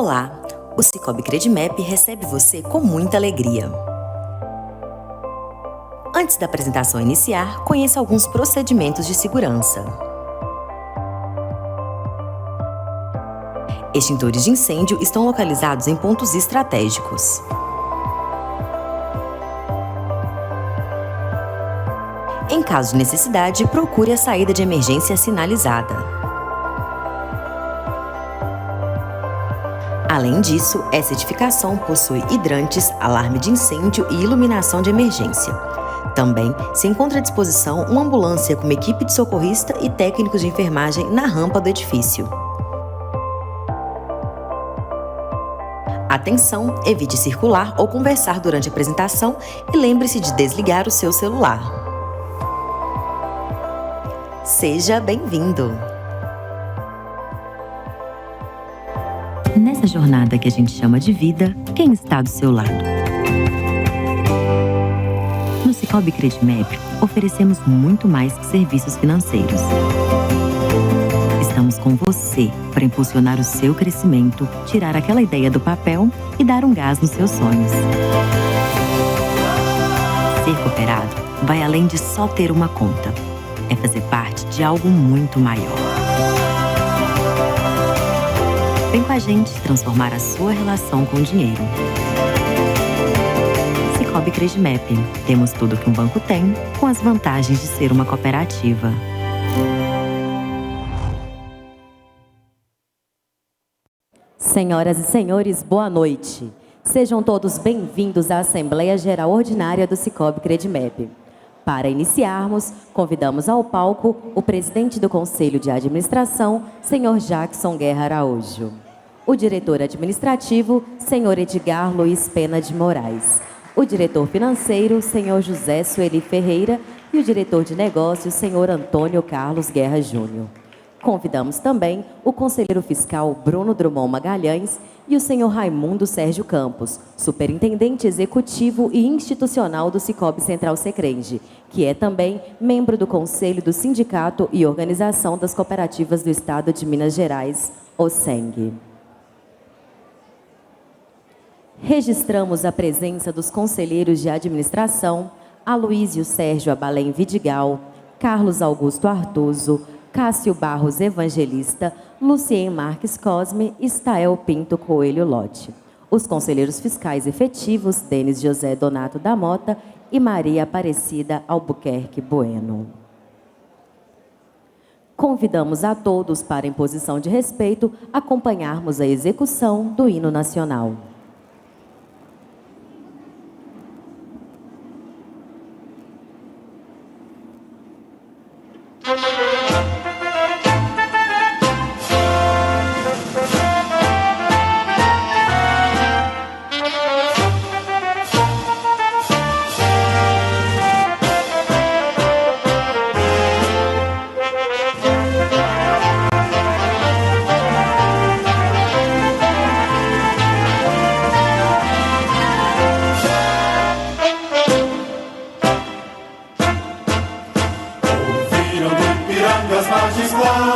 Olá! O Sicoob Credimap recebe você com muita alegria. Antes da apresentação iniciar, conheça alguns procedimentos de segurança. Extintores de incêndio estão localizados em pontos estratégicos. Em caso de necessidade, procure a saída de emergência sinalizada. Além disso, essa edificação possui hidrantes, alarme de incêndio e iluminação de emergência. Também se encontra à disposição uma ambulância com uma equipe de socorrista e técnicos de enfermagem na rampa do edifício. Atenção, evite circular ou conversar durante a apresentação e lembre-se de desligar o seu celular. Seja bem-vindo! Nessa jornada que a gente chama de vida, quem está do seu lado? No Sicoob Credimap, oferecemos muito mais que serviços financeiros. Estamos com você para impulsionar o seu crescimento, tirar aquela ideia do papel e dar um gás nos seus sonhos. Ser cooperado vai além de só ter uma conta. É fazer parte de algo muito maior. Vem com a gente transformar a sua relação com o dinheiro. Sicoob Credimap. Temos tudo que um banco tem, com as vantagens de ser uma cooperativa. Senhoras e senhores, boa noite. Sejam todos bem-vindos à Assembleia Geral Ordinária do Sicoob Credimap. Para iniciarmos, convidamos ao palco o presidente do Conselho de Administração, senhor Jackson Guerra Araújo. O diretor administrativo, senhor Edgar Luiz Pena de Moraes. O diretor financeiro, senhor José Sueli Ferreira. E o diretor de negócios, senhor Antônio Carlos Guerra Júnior. Convidamos também o conselheiro fiscal Bruno Drummond Magalhães e o senhor Raimundo Sérgio Campos, superintendente executivo e institucional do Sicoob Central Secrenge, que é também membro do Conselho do Sindicato e Organização das Cooperativas do Estado de Minas Gerais, OSENG. Registramos a presença dos conselheiros de administração, Aloísio Sérgio Abalém Vidigal, Carlos Augusto Artuso, Cássio Barros Evangelista, Lucien Marques Cosme e Stael Pinto Coelho Lote. Os conselheiros fiscais efetivos, Denis José Donato da Mota e Maria Aparecida Albuquerque Bueno. Convidamos a todos para, em posição de respeito, acompanharmos a execução do hino nacional. Salve, salve.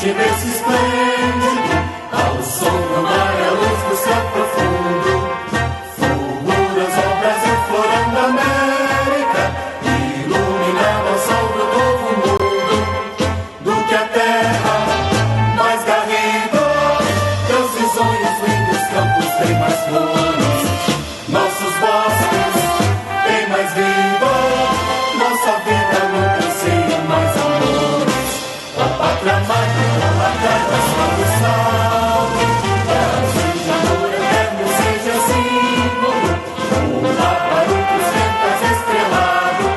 noite desse esplêndido, ao som do mar, a luz do céu profundo, fulguras ao Brasil, florando a América, iluminava o sol do novo mundo, do que a terra mais garrido, teus risonhos lindos campos têm mais flores, nossos bosques têm mais vida, nossa vida nunca anseia mais amores. Ó pátria amada, ó pátria da sua salve, Brasil de amor eterno seja símbolo, pula para o que ventas estrelado,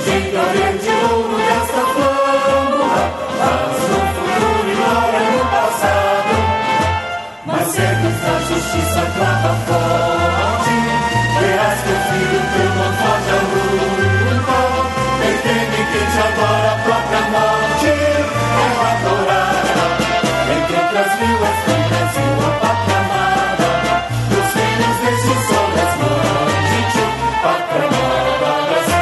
brilha verde ouro desta flâmula, paz no futuro e glória no passado, mas certos da justiça clama forte, verás teu filho, teu irmão foge à luta, nem teme quem te adora a própria morte, terra adorada, entre outras mil és do Brasil a pátria amada, dos filhos desse sol das mãos de ti, pátria amada Brasil.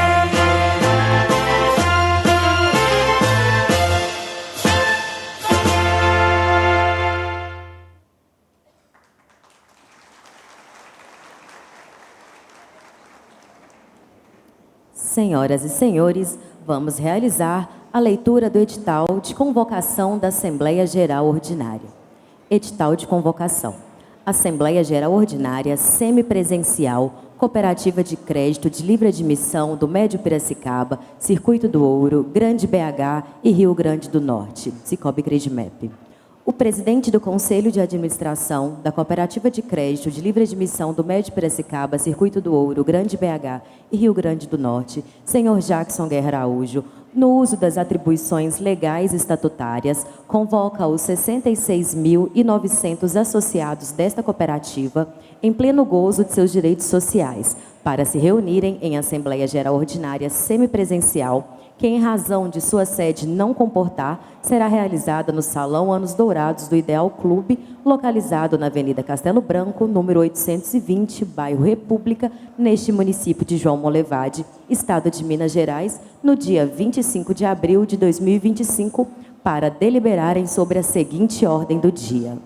Senhoras e senhores, vamos realizar a leitura do edital de convocação da Assembleia Geral Ordinária. Edital de convocação. Assembleia Geral Ordinária semipresencial, Cooperativa de Crédito de Livre Admissão do Médio Piracicaba, Circuito do Ouro, Grande BH e Rio Grande do Norte, Cicobi Credimep. O presidente do Conselho de Administração da Cooperativa de Crédito de Livre Admissão do Médio Piracicaba, Circuito do Ouro, Grande BH e Rio Grande do Norte, senhor Jackson Guerra Araújo, no uso das atribuições legais e estatutárias, convoca os 66.900 associados desta cooperativa, em pleno gozo de seus direitos sociais, para se reunirem em Assembleia Geral Ordinária semipresencial, que, em razão de sua sede não comportar, será realizada no Salão Anos Dourados do Ideal Clube, localizado na Avenida Castelo Branco, número 820, bairro República, neste município de João Molevade, estado de Minas Gerais, no dia 25 de abril de 2025, para deliberarem sobre a seguinte ordem do dia.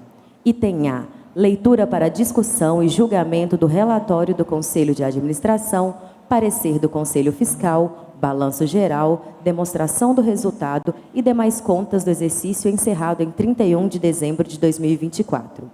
Item A. Leitura para discussão e julgamento do relatório do Conselho de Administração, parecer do Conselho Fiscal, balanço geral, demonstração do resultado e demais contas do exercício encerrado em 31 de dezembro de 2024.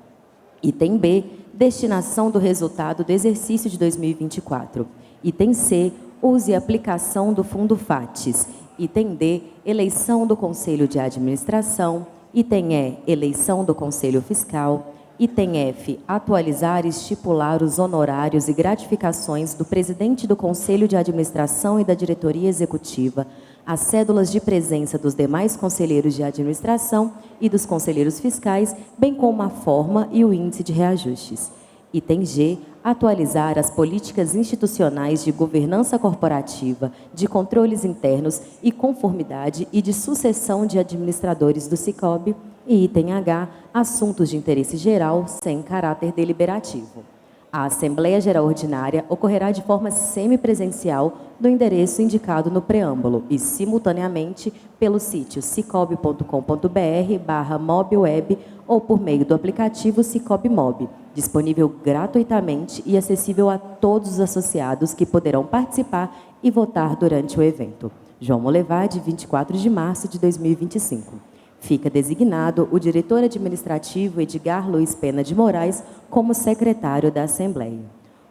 Item B, destinação do resultado do exercício de 2024. Item C, uso e aplicação do Fundo FATES. Item D, eleição do Conselho de Administração. Item E, eleição do Conselho Fiscal. Item F, atualizar e estipular os honorários e gratificações do presidente do Conselho de Administração e da Diretoria Executiva, as cédulas de presença dos demais conselheiros de administração e dos conselheiros fiscais, bem como a forma e o índice de reajustes. Item G, atualizar as políticas institucionais de governança corporativa, de controles internos e conformidade e de sucessão de administradores do Cicobi. E item H, assuntos de interesse geral sem caráter deliberativo. A Assembleia Geral Ordinária ocorrerá de forma semipresencial no endereço indicado no preâmbulo e, simultaneamente, pelo sítio cicobi.com.br/mobiweb ou por meio do aplicativo Cicobi Mob, disponível gratuitamente e acessível a todos os associados que poderão participar e votar durante o evento. João Molevade, 24 de março de 2025. Fica designado o diretor administrativo Edgar Luiz Pena de Moraes como secretário da Assembleia.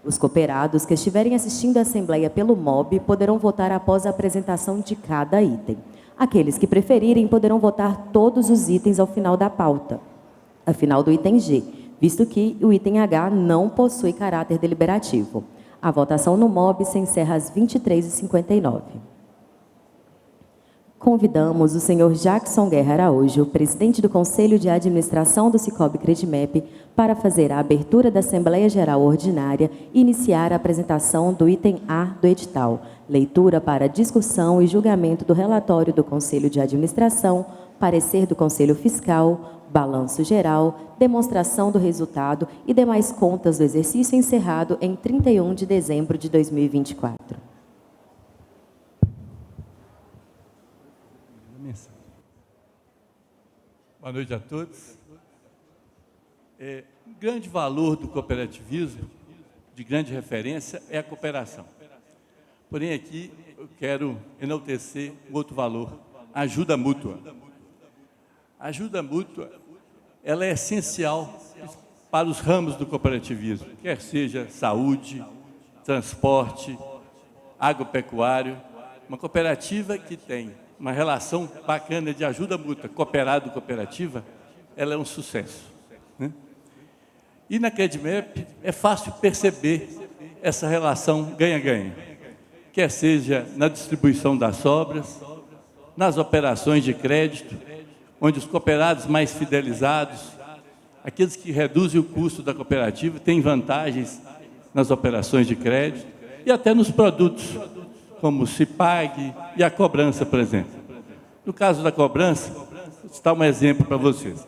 Os cooperados que estiverem assistindo à Assembleia pelo MOB poderão votar após a apresentação de cada item. Aqueles que preferirem poderão votar todos os itens ao final da pauta, ao final do item G, visto que o item H não possui caráter deliberativo. A votação no MOB se encerra às 23h59. Convidamos o senhor Jackson Guerra Araújo, presidente do Conselho de Administração do Cicobi Credimep, para fazer a abertura da Assembleia Geral Ordinária e iniciar a apresentação do item A do edital, leitura para discussão e julgamento do relatório do Conselho de Administração, parecer do Conselho Fiscal, balanço geral, demonstração do resultado e demais contas do exercício encerrado em 31 de dezembro de 2024. Boa noite a todos. Um grande valor do cooperativismo, de grande referência, é a cooperação. Porém, aqui eu quero enaltecer um outro valor, a ajuda mútua. A ajuda mútua, ela é essencial para os ramos do cooperativismo, quer seja saúde, transporte, agropecuário. Uma cooperativa que tem uma relação bacana de ajuda mútua, cooperado-cooperativa, ela é um sucesso, né? E na Credmep é fácil perceber essa relação ganha-ganha, quer seja na distribuição das sobras, nas operações de crédito, onde os cooperados mais fidelizados, aqueles que reduzem o custo da cooperativa, têm vantagens nas operações de crédito e até nos produtos, como o Cipag e a cobrança, por exemplo. No caso da cobrança, vou citar um exemplo para vocês.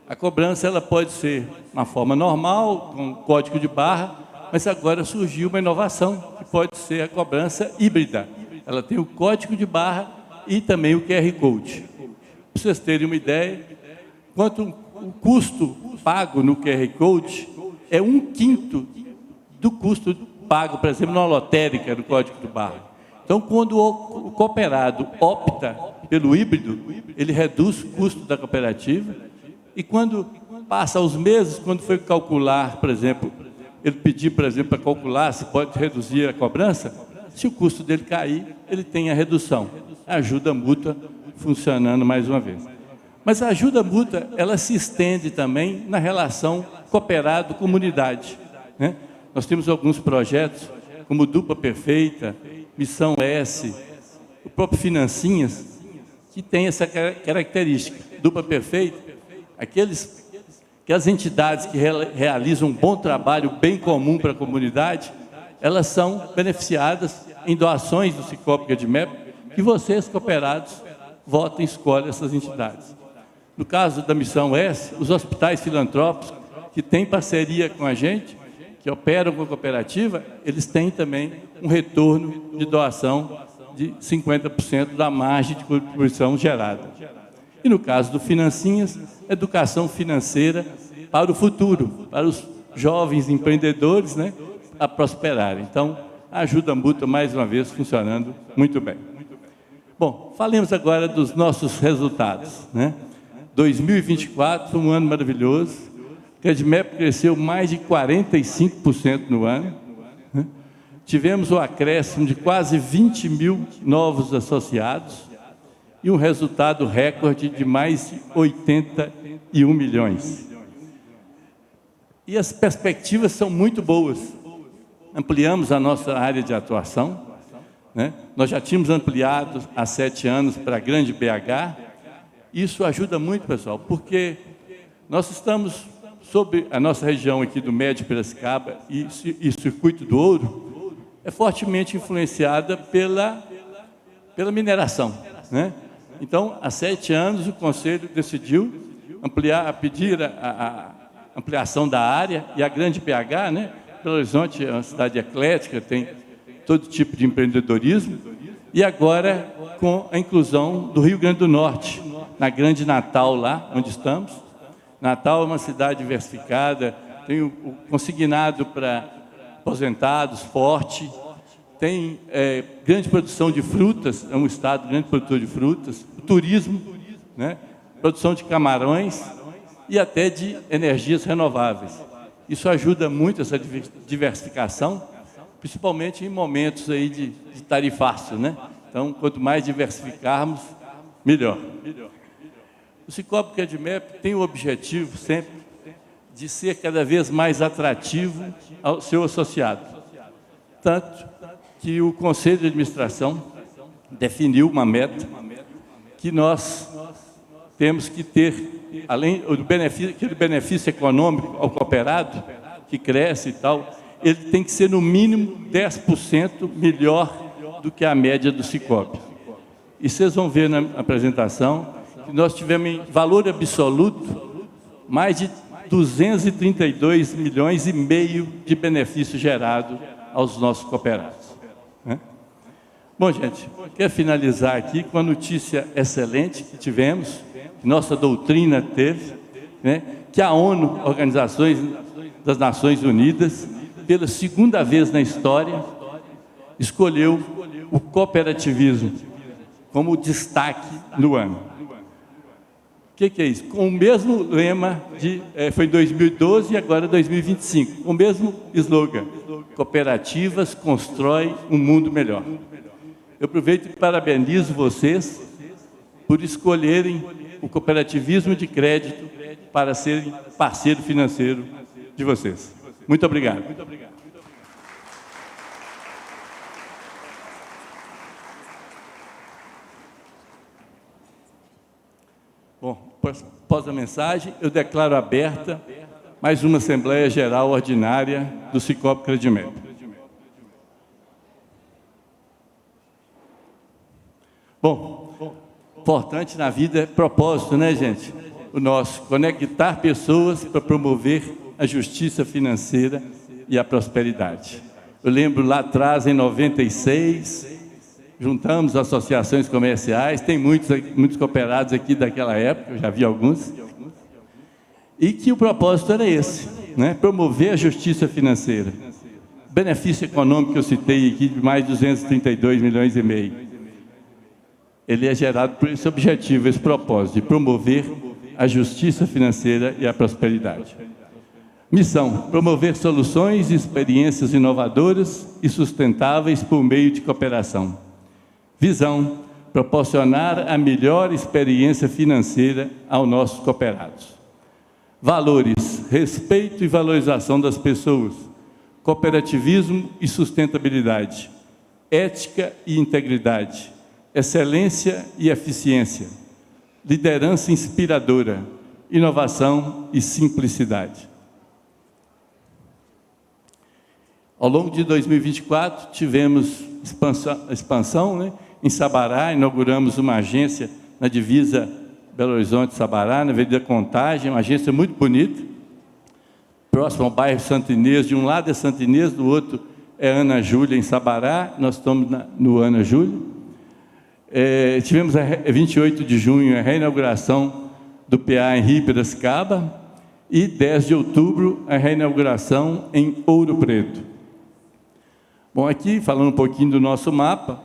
A cobrança ela pode ser uma forma normal, com código de barra, mas agora surgiu uma inovação, que pode ser a cobrança híbrida. Ela tem o código de barra e também o QR Code. Para vocês terem uma ideia, quanto o custo pago no QR Code é 1/5 do custo pago, por exemplo, na lotérica, do código de barra. Então, quando o cooperado opta pelo híbrido, ele reduz o custo da cooperativa e quando passa os meses, quando foi calcular, por exemplo, ele pedir, por exemplo, para calcular se pode reduzir a cobrança, se o custo dele cair, ele tem a redução. A ajuda mútua funcionando mais uma vez. Mas a ajuda mútua, ela se estende também na relação cooperado-comunidade, né? Nós temos alguns projetos, como Dupla Perfeita, Missão S, o próprio Financinhas, que tem essa característica. Dupla Perfeita, aquelas entidades que realizam um bom trabalho, bem comum para a comunidade, elas são beneficiadas em doações do Sicoob Credmep, que vocês, cooperados, votam e escolhem essas entidades. No caso da Missão S, os hospitais filantrópicos, que têm parceria com a gente, que operam com a cooperativa, eles têm também um retorno de doação de 50% da margem de contribuição gerada. E no caso do Financinhas, educação financeira para o futuro, para os jovens empreendedores, né, a prosperarem. Então, a ajuda mútua, mais uma vez, funcionando muito bem. Bom, falemos agora dos nossos resultados, né? 2024 foi um ano maravilhoso. Credmep cresceu mais de 45% no ano, né? Tivemos um acréscimo de quase 20 mil novos associados e um resultado recorde de mais de 81 milhões. E as perspectivas são muito boas. Ampliamos a nossa área de atuação, né? Nós já tínhamos ampliado há 7 anos para a Grande BH. Isso ajuda muito, pessoal, porque nós estamos sobre a nossa região aqui do Médio Piracicaba e Circuito do Ouro é fortemente influenciada pela mineração, né? Então, há 7 anos, o Conselho decidiu pedir a ampliação da área, e a Grande BH, né? Belo Horizonte é uma cidade eclética, tem todo tipo de empreendedorismo, e agora com a inclusão do Rio Grande do Norte, na Grande Natal, lá onde estamos. Natal é uma cidade diversificada, tem o consignado para aposentados, forte, tem grande produção de frutas, é um estado grande produtor de frutas, turismo, né? Produção de camarões e até de energias renováveis. Isso ajuda muito essa diversificação, principalmente em momentos aí de tarifaço, né? Então, quanto mais diversificarmos, melhor. O Sicoob Credmep tem o objetivo sempre de ser cada vez mais atrativo ao seu associado. Tanto que o Conselho de Administração definiu uma meta que nós temos que ter, além do benefício econômico ao cooperado, que cresce e tal, ele tem que ser no mínimo 10% melhor do que a média do Sicoob. E vocês vão ver na apresentação que nós tivemos em valor absoluto mais de 232 milhões e meio de benefício gerado aos nossos cooperados, né? Bom, gente, quero finalizar aqui com a notícia excelente que tivemos, nossa doutrina teve, né, que a ONU, Organizações das Nações Unidas, pela segunda vez na história, escolheu o cooperativismo como destaque no ano. O que é isso? Com o mesmo lema, foi em 2012 e agora 2025, o mesmo slogan: cooperativas constroem um mundo melhor. Eu aproveito e parabenizo vocês por escolherem o cooperativismo de crédito para serem parceiro financeiro de vocês. Muito obrigado. Bom, após a mensagem, eu declaro aberta mais uma Assembleia Geral Ordinária do Sicoob Credimep. Bom, importante na vida é propósito, né, gente? O nosso, conectar pessoas para promover a justiça financeira e a prosperidade. Eu lembro lá atrás, em 96, juntamos associações comerciais, tem muitos cooperados aqui daquela época, eu já vi alguns, e que o propósito era esse, né? Promover a justiça financeira. O benefício econômico que eu citei aqui, de mais de 232 milhões e meio, ele é gerado por esse objetivo, esse propósito, de promover a justiça financeira e a prosperidade. Missão: promover soluções e experiências inovadoras e sustentáveis por meio de cooperação. Visão: proporcionar a melhor experiência financeira aos nossos cooperados. Valores: respeito e valorização das pessoas, cooperativismo e sustentabilidade, ética e integridade, excelência e eficiência, liderança inspiradora, inovação e simplicidade. Ao longo de 2024, tivemos expansão, né? Em Sabará, inauguramos uma agência na divisa Belo Horizonte-Sabará, na Avenida Contagem, uma agência muito bonita, próximo ao bairro Santa Inês. De um lado é Santa Inês, do outro é Ana Júlia, em Sabará. Nós estamos no Ana Júlia. Tivemos a 28 de junho a reinauguração do PA em Rio Piracicaba e 10 de outubro a reinauguração em Ouro Preto. Bom, aqui, falando um pouquinho do nosso mapa,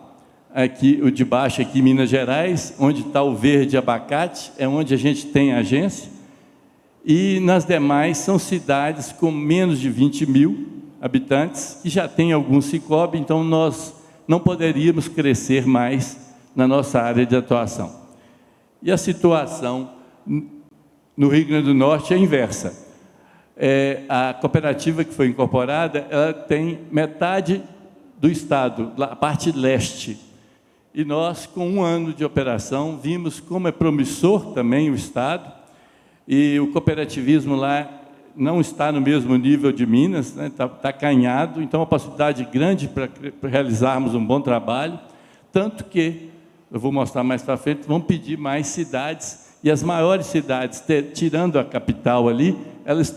aqui o de baixo, aqui Minas Gerais, onde está o verde abacate, é onde a gente tem a agência, e nas demais são cidades com menos de 20 mil habitantes, que já tem algum Sicoob, então nós não poderíamos crescer mais na nossa área de atuação. E a situação no Rio Grande do Norte é inversa. A cooperativa que foi incorporada, ela tem metade do estado, a parte leste. E nós, com um ano de operação, vimos como é promissor também o estado, e o cooperativismo lá não está no mesmo nível de Minas, né? Tá acanhado, então é uma possibilidade grande para realizarmos um bom trabalho, tanto que, eu vou mostrar mais para frente, vão pedir mais cidades, e as maiores cidades, tirando a capital ali, elas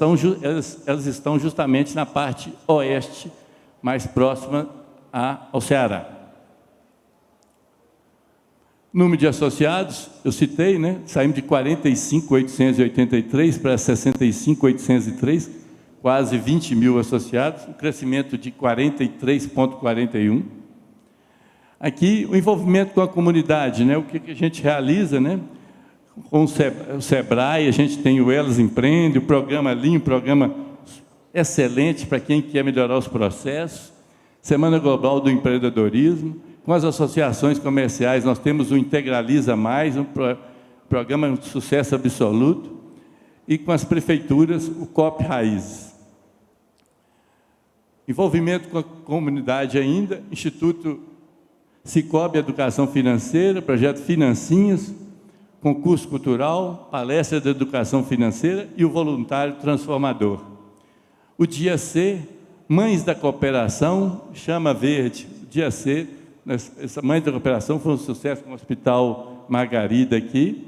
estão justamente na parte oeste, mais próxima ao Ceará. Número de associados, eu citei, né? Saímos de 45.883 para 65.803, quase 20 mil associados, um crescimento de 43,41. Aqui, o envolvimento com a comunidade, né? O que a gente realiza, né? Com o Sebrae, a gente tem o Elas Empreende, o programa Lean, um programa excelente para quem quer melhorar os processos. Semana Global do Empreendedorismo. Com as associações comerciais, nós temos o Integraliza Mais, um programa de sucesso absoluto. E com as prefeituras, o COP Raízes. Envolvimento com a comunidade ainda, Instituto Sicoob Educação Financeira, Projeto Financinhas, concurso cultural, palestra de educação financeira e o voluntário transformador. O Dia C, Mães da Cooperação, Chama Verde. O Dia C, essa Mães da Cooperação foi um sucesso com o Hospital Margarida aqui,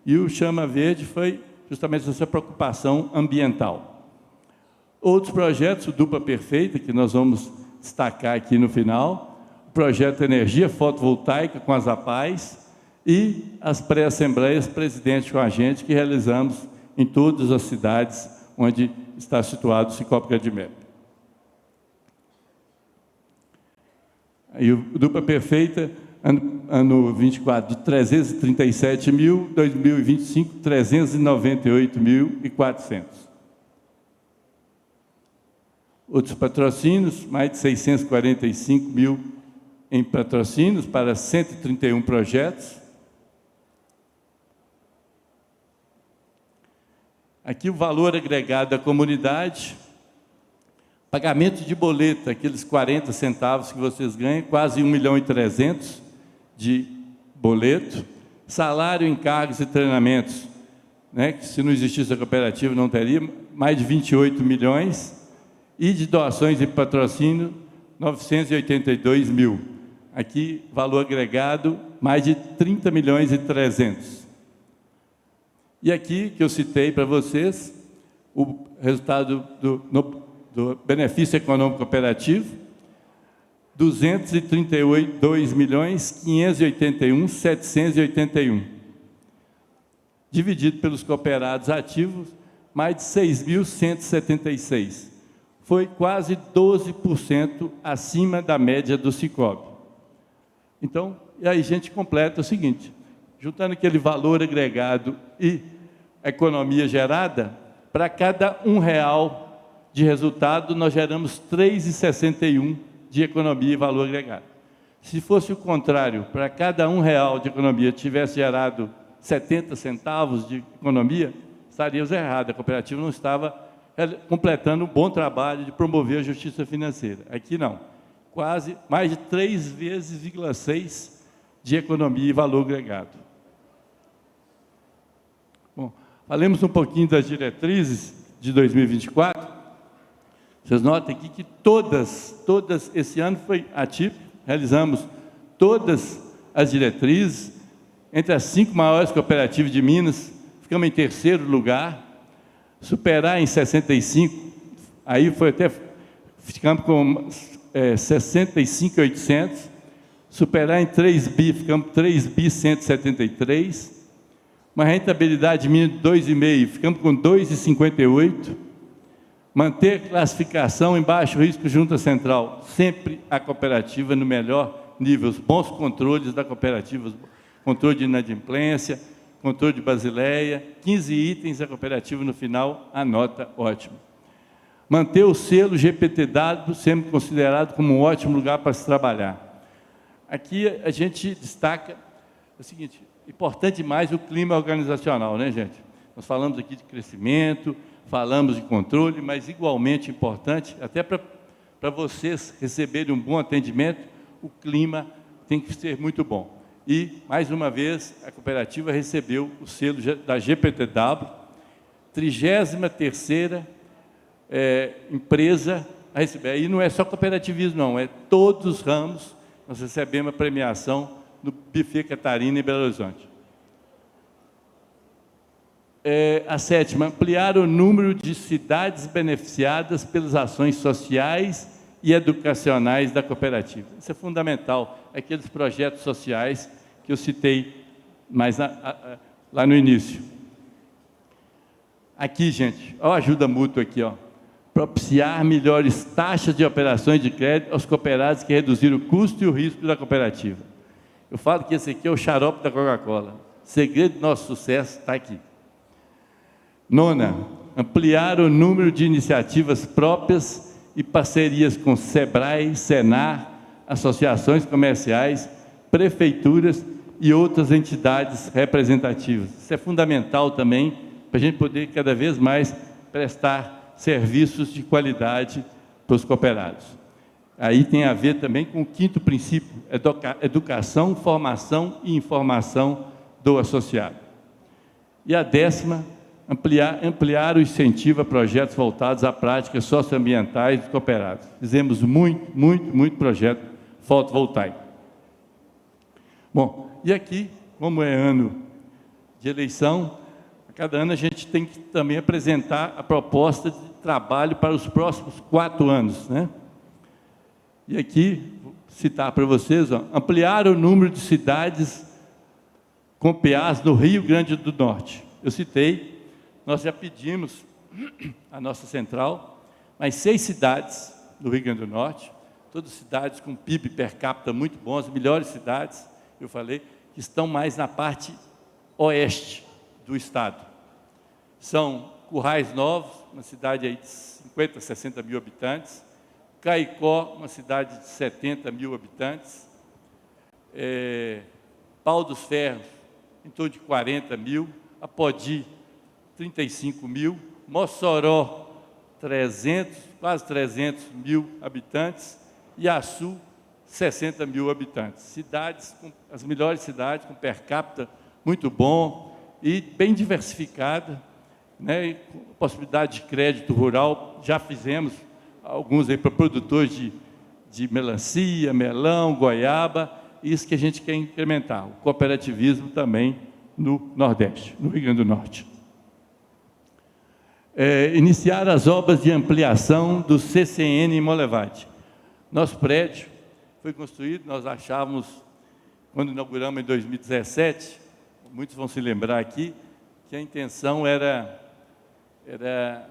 e o Chama Verde foi justamente essa preocupação ambiental. Outros projetos, o Dupla Perfeita, que nós vamos destacar aqui no final, o projeto Energia Fotovoltaica com as APAES, e as pré-assembleias presidente com a gente, que realizamos em todas as cidades onde está situado o Cicobi Credimep. Aí o dupla perfeita, ano 24, de 337 mil, 2025, 398.400. Outros patrocínios, mais de 645 mil em patrocínios para 131 projetos. Aqui o valor agregado à comunidade, pagamento de boleto, aqueles 40 centavos que vocês ganham, quase 1.300.000 de boleto, salário, encargos e treinamentos, né, que se não existisse a cooperativa não teria, mais de 28 milhões, e de doações e patrocínio, 982 mil. Aqui, valor agregado, mais de 30 milhões e 300. E aqui, que eu citei para vocês, o resultado do benefício econômico cooperativo, 232.581.781, dividido pelos cooperados ativos, mais de 6.176. Foi quase 12% acima da média do Cicobi. Então, e aí a gente completa o seguinte, juntando aquele valor agregado e a economia gerada, para cada R$1 de resultado, nós geramos 3,61 de economia e valor agregado. Se fosse o contrário, para cada R$1 de economia tivesse gerado 70 centavos de economia, estaríamos errados. A cooperativa não estava completando um bom trabalho de promover a justiça financeira. Aqui não. Quase mais de 3,6 vezes de economia e valor agregado. Bom, falemos um pouquinho das diretrizes de 2024. Vocês notem aqui que todas, esse ano foi atípico, realizamos todas as diretrizes, entre as 5 maiores cooperativas de Minas, ficamos em 3º lugar, superar em 65, aí foi até, ficamos com 65.800, superar em 3 bi, ficamos 3.173, uma rentabilidade mínima de 2,5, ficamos com 2,58, manter classificação em baixo risco junta central, sempre a cooperativa no melhor nível, os bons controles da cooperativa, controle de inadimplência, controle de Basileia, 15 itens, a cooperativa no final, a nota ótima. Manter o selo GPTW sempre considerado como um ótimo lugar para se trabalhar. Aqui a gente destaca o seguinte, importante demais o clima organizacional, né, gente? Nós falamos aqui de crescimento, falamos de controle, mas igualmente importante, até para vocês receberem um bom atendimento, o clima tem que ser muito bom. E, mais uma vez, a cooperativa recebeu o selo da GPTW, 33ª empresa a receber. Aí não é só cooperativismo, não, é todos os ramos, nós recebemos a premiação no Buffet Catarina, em Belo Horizonte. A 7ª, ampliar o número de cidades beneficiadas pelas ações sociais e educacionais da cooperativa. Isso é fundamental, aqueles projetos sociais que eu citei mais lá no início. Aqui, gente, olha a ajuda mútua aqui, ó. Propiciar melhores taxas de operações de crédito aos cooperados que reduziram o custo e o risco da cooperativa. Eu falo que esse aqui é o xarope da Coca-Cola. O segredo do nosso sucesso está aqui. 9ª, ampliar o número de iniciativas próprias e parcerias com SEBRAE, SENAR, associações comerciais, prefeituras e outras entidades representativas. Isso é fundamental também para a gente poder cada vez mais prestar serviços de qualidade para os cooperados. Aí tem a ver também com o 5º princípio, educação, formação e informação do associado. E a 10ª, ampliar o incentivo a projetos voltados a práticas socioambientais dos cooperados. Fizemos muito projeto fotovoltaico. Bom, e aqui, como é ano de eleição, a cada ano a gente tem que também apresentar a proposta de trabalho para os próximos 4 anos, né? E aqui, vou citar para vocês, ó, ampliar o número de cidades com PAs no Rio Grande do Norte. Eu citei, nós já pedimos a nossa central, mas 6 cidades do Rio Grande do Norte, todas cidades com PIB per capita muito bom, as melhores cidades, eu falei, que estão mais na parte oeste do estado. São Currais Novos, uma cidade aí de 50, 60 mil habitantes, Caicó, uma cidade de 70 mil habitantes, Pau dos Ferros, em torno de 40 mil, Apodi, 35 mil, Mossoró, quase 300 mil habitantes, e Açu, 60 mil habitantes. Cidades, as melhores cidades, com per capita muito bom e bem diversificada, né, com possibilidade de crédito rural. Já fizemos alguns aí para produtores de melancia, melão, goiaba, isso que a gente quer incrementar, o cooperativismo também no Nordeste, no Rio Grande do Norte. Iniciar as obras de ampliação do CCN em Molevade. Nosso prédio foi construído, nós achávamos, quando inauguramos em 2017, muitos vão se lembrar aqui, que a intenção era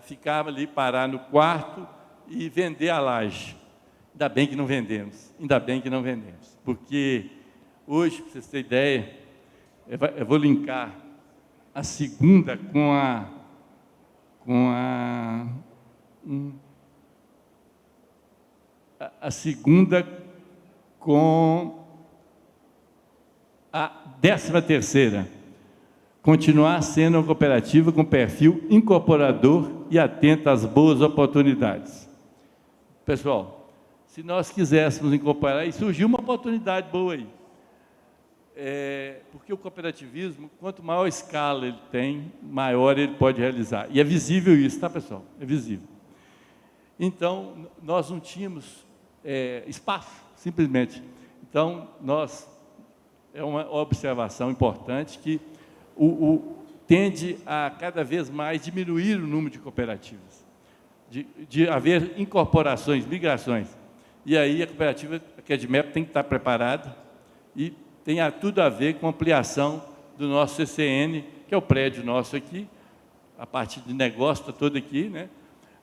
ficar ali, parar no quarto e vender a laje. Ainda bem que não vendemos, porque hoje, para vocês terem ideia, eu vou linkar a segunda com a segunda com a 13ª. Continuar sendo uma cooperativa com perfil incorporador e atenta às boas oportunidades. Pessoal, se nós quiséssemos incorporar, e surgiu uma oportunidade boa aí, porque o cooperativismo, quanto maior escala ele tem, maior ele pode realizar. E é visível isso, tá, pessoal? É visível. Então, nós não tínhamos espaço, simplesmente. Então, é uma observação importante que tende a cada vez mais diminuir o número de cooperativas, de haver incorporações, migrações. E aí a cooperativa, a CredMep, tem que estar preparada e tem tudo a ver com a ampliação do nosso CCN, que é o prédio nosso aqui, a parte de negócio está toda aqui, né?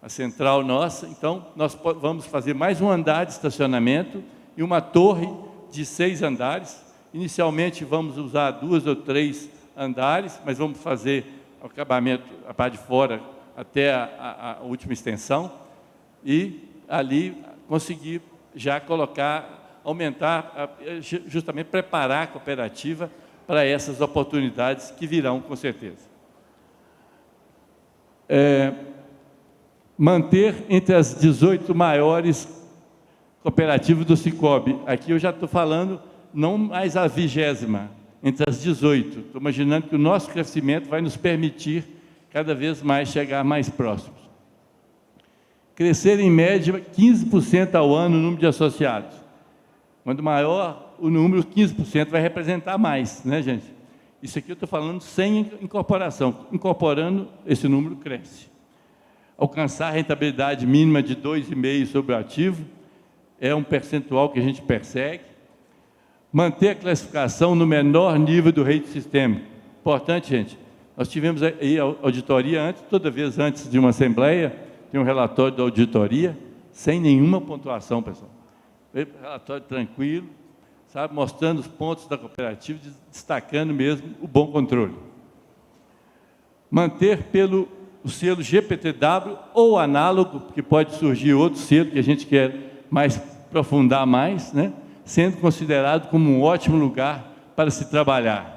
A central nossa. Então, nós vamos fazer mais um andar de estacionamento e uma torre de 6 andares. Inicialmente, vamos usar 2 ou 3 andares, mas vamos fazer o acabamento, a parte de fora, até a última extensão, e ali conseguir já aumentar, justamente preparar a cooperativa para essas oportunidades que virão, com certeza. Manter entre as 18 maiores cooperativas do Sicob. Aqui eu já estou falando, não mais a 20ª, entre as 18. Estou imaginando que o nosso crescimento vai nos permitir cada vez mais chegar mais próximos. Crescer em média 15% ao ano o número de associados. Quanto maior o número, 15% vai representar mais, né, gente? Isso aqui eu estou falando sem incorporação. Incorporando, esse número cresce. Alcançar a rentabilidade mínima de 2,5% sobre o ativo é um percentual que a gente persegue. Manter a classificação no menor nível do rating sistêmico. Importante, gente. Nós tivemos aí a auditoria antes, toda vez antes de uma assembleia, tem um relatório da auditoria, sem nenhuma pontuação, pessoal. Relatório tranquilo, sabe, mostrando os pontos da cooperativa, destacando mesmo o bom controle. Manter pelo o selo GPTW ou análogo, porque pode surgir outro selo que a gente quer aprofundar mais, né? Sendo considerado como um ótimo lugar para se trabalhar.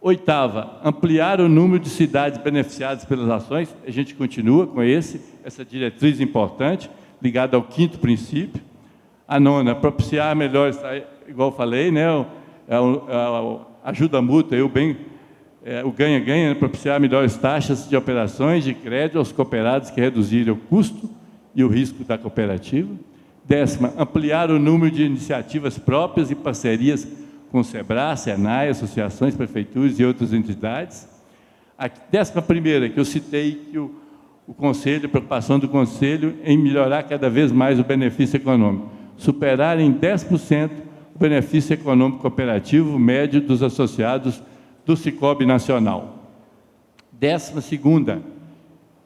8ª, ampliar o número de cidades beneficiadas pelas ações. A gente continua com essa diretriz importante, ligada ao 5º princípio. A 9ª, propiciar melhores, igual eu falei, né? Ajuda mútua, o ganha-ganha, né? Propiciar melhores taxas de operações de crédito aos cooperados que reduzirem o custo e o risco da cooperativa. 10ª, ampliar o número de iniciativas próprias e parcerias com o SEBRAE, SENAI, associações, prefeituras e outras entidades. A 11ª, que eu citei, que o Conselho, a preocupação do Conselho em melhorar cada vez mais o benefício econômico. Superar em 10% o benefício econômico cooperativo médio dos associados do Sicob Nacional. 12ª,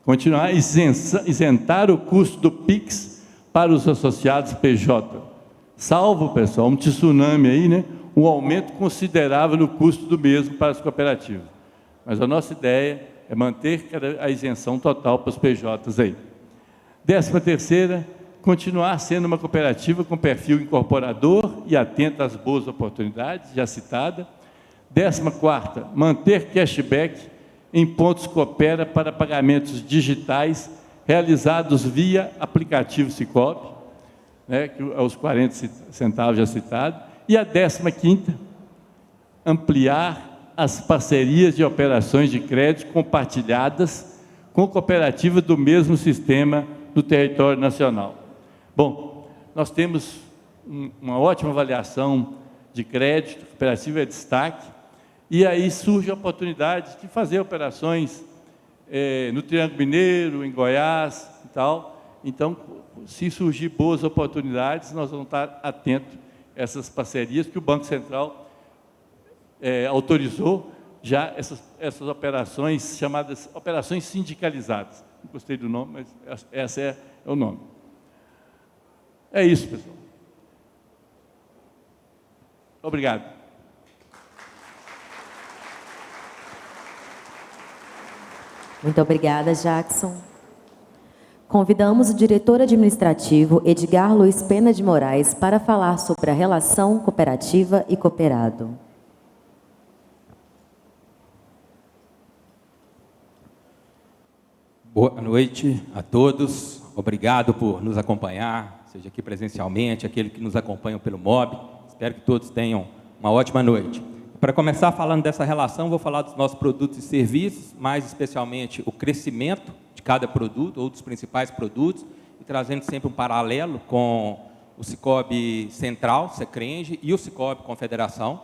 continuar a isentar o custo do PIX para os associados PJ. Salvo, pessoal, um tsunami aí, né? Um aumento considerável no custo do mesmo para as cooperativas. Mas a nossa ideia é manter a isenção total para os PJs aí. 13ª, continuar sendo uma cooperativa com perfil incorporador e atenta às boas oportunidades, já citada. 14ª, manter cashback em pontos Coopera para pagamentos digitais realizados via aplicativo Sicob, né, que aos 40 centavos já citado. E a 15ª, ampliar as parcerias de operações de crédito compartilhadas com cooperativas do mesmo sistema no território nacional. Bom, nós temos uma ótima avaliação de crédito, a cooperativa é destaque, e aí surge a oportunidade de fazer operações no Triângulo Mineiro, em Goiás e tal. Então, se surgir boas oportunidades, nós vamos estar atentos a essas parcerias que o Banco Central autorizou já essas operações chamadas operações sindicalizadas. Não gostei do nome, mas esse é o nome. É isso, pessoal. Obrigado. Muito obrigada, Jackson. Convidamos o diretor administrativo, Edgar Luiz Pena de Moraes, para falar sobre a relação cooperativa e cooperado. Boa noite a todos. Obrigado por nos acompanhar, seja aqui presencialmente, aquele que nos acompanham pelo MOB. Espero que todos tenham uma ótima noite. Para começar falando dessa relação, vou falar dos nossos produtos e serviços, mais especialmente o crescimento de cada produto, ou dos principais produtos, e trazendo sempre um paralelo com o Sicob Central, Secrenge, e o Sicob Confederação.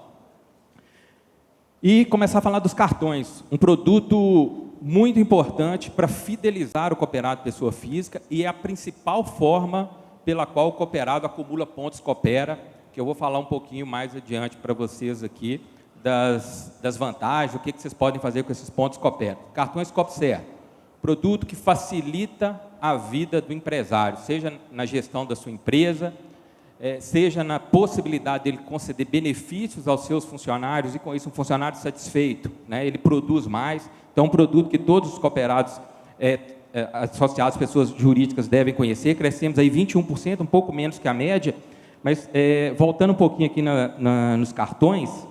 E começar a falar dos cartões, um produto muito importante para fidelizar o cooperado pessoa física, e é a principal forma pela qual o cooperado acumula pontos Coopera, que eu vou falar um pouquinho mais adiante para vocês aqui, das vantagens, o que vocês podem fazer com esses pontos Coopera. Cartões COPCER, produto que facilita a vida do empresário, seja na gestão da sua empresa, seja na possibilidade dele conceder benefícios aos seus funcionários, e com isso um funcionário satisfeito, né? Ele produz mais. Então, um produto que todos os cooperados associados, pessoas jurídicas, devem conhecer. Crescemos aí 21%, um pouco menos que a média, mas voltando um pouquinho aqui nos cartões,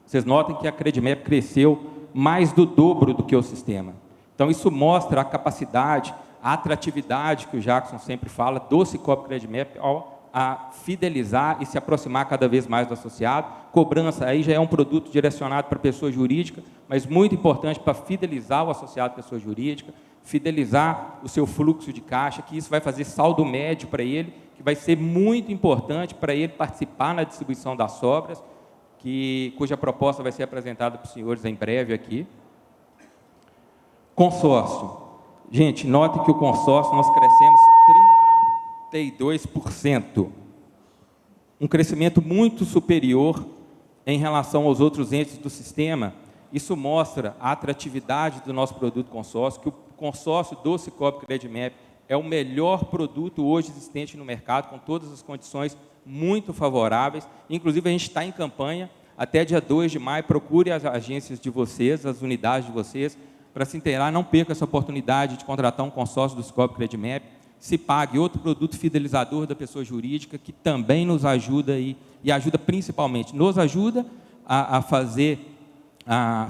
vocês notem que a Credimep cresceu mais do dobro do que o sistema. Então, isso mostra a capacidade, a atratividade que o Jackson sempre fala do Sicob Credimep a fidelizar e se aproximar cada vez mais do associado. Cobrança, aí já é um produto direcionado para pessoa jurídica, mas muito importante para fidelizar o associado pessoa jurídica, fidelizar o seu fluxo de caixa, que isso vai fazer saldo médio para ele, que vai ser muito importante para ele participar na distribuição das sobras, cuja proposta vai ser apresentada para os senhores em breve aqui. Consórcio. Gente, note que o consórcio nós crescemos 32%. Um crescimento muito superior em relação aos outros entes do sistema. Isso mostra a atratividade do nosso produto consórcio, que o consórcio do Sicob Credimep é o melhor produto hoje existente no mercado, com todas as condições muito favoráveis. Inclusive, a gente está em campanha, até dia 2 de maio, procure as agências de vocês, as unidades de vocês, para se inteirar. Não perca essa oportunidade de contratar um consórcio do Sicob Credimep. Se pague outro produto fidelizador da pessoa jurídica, que também nos ajuda e ajuda principalmente, nos ajuda a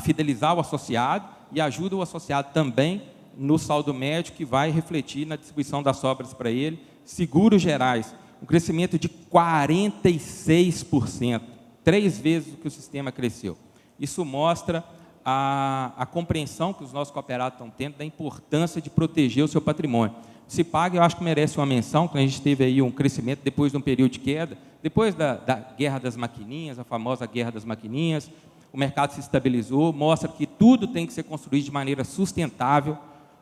fidelizar o associado, e ajuda o associado também no saldo médio, que vai refletir na distribuição das sobras para ele. Seguros gerais, um crescimento de 46%, 3 vezes o que o sistema cresceu. Isso mostra a compreensão que os nossos cooperados estão tendo da importância de proteger o seu patrimônio. Se paga, eu acho que merece uma menção, que a gente teve aí um crescimento depois de um período de queda, depois da guerra das maquininhas, a famosa guerra das maquininhas, o mercado se estabilizou, mostra que tudo tem que ser construído de maneira sustentável,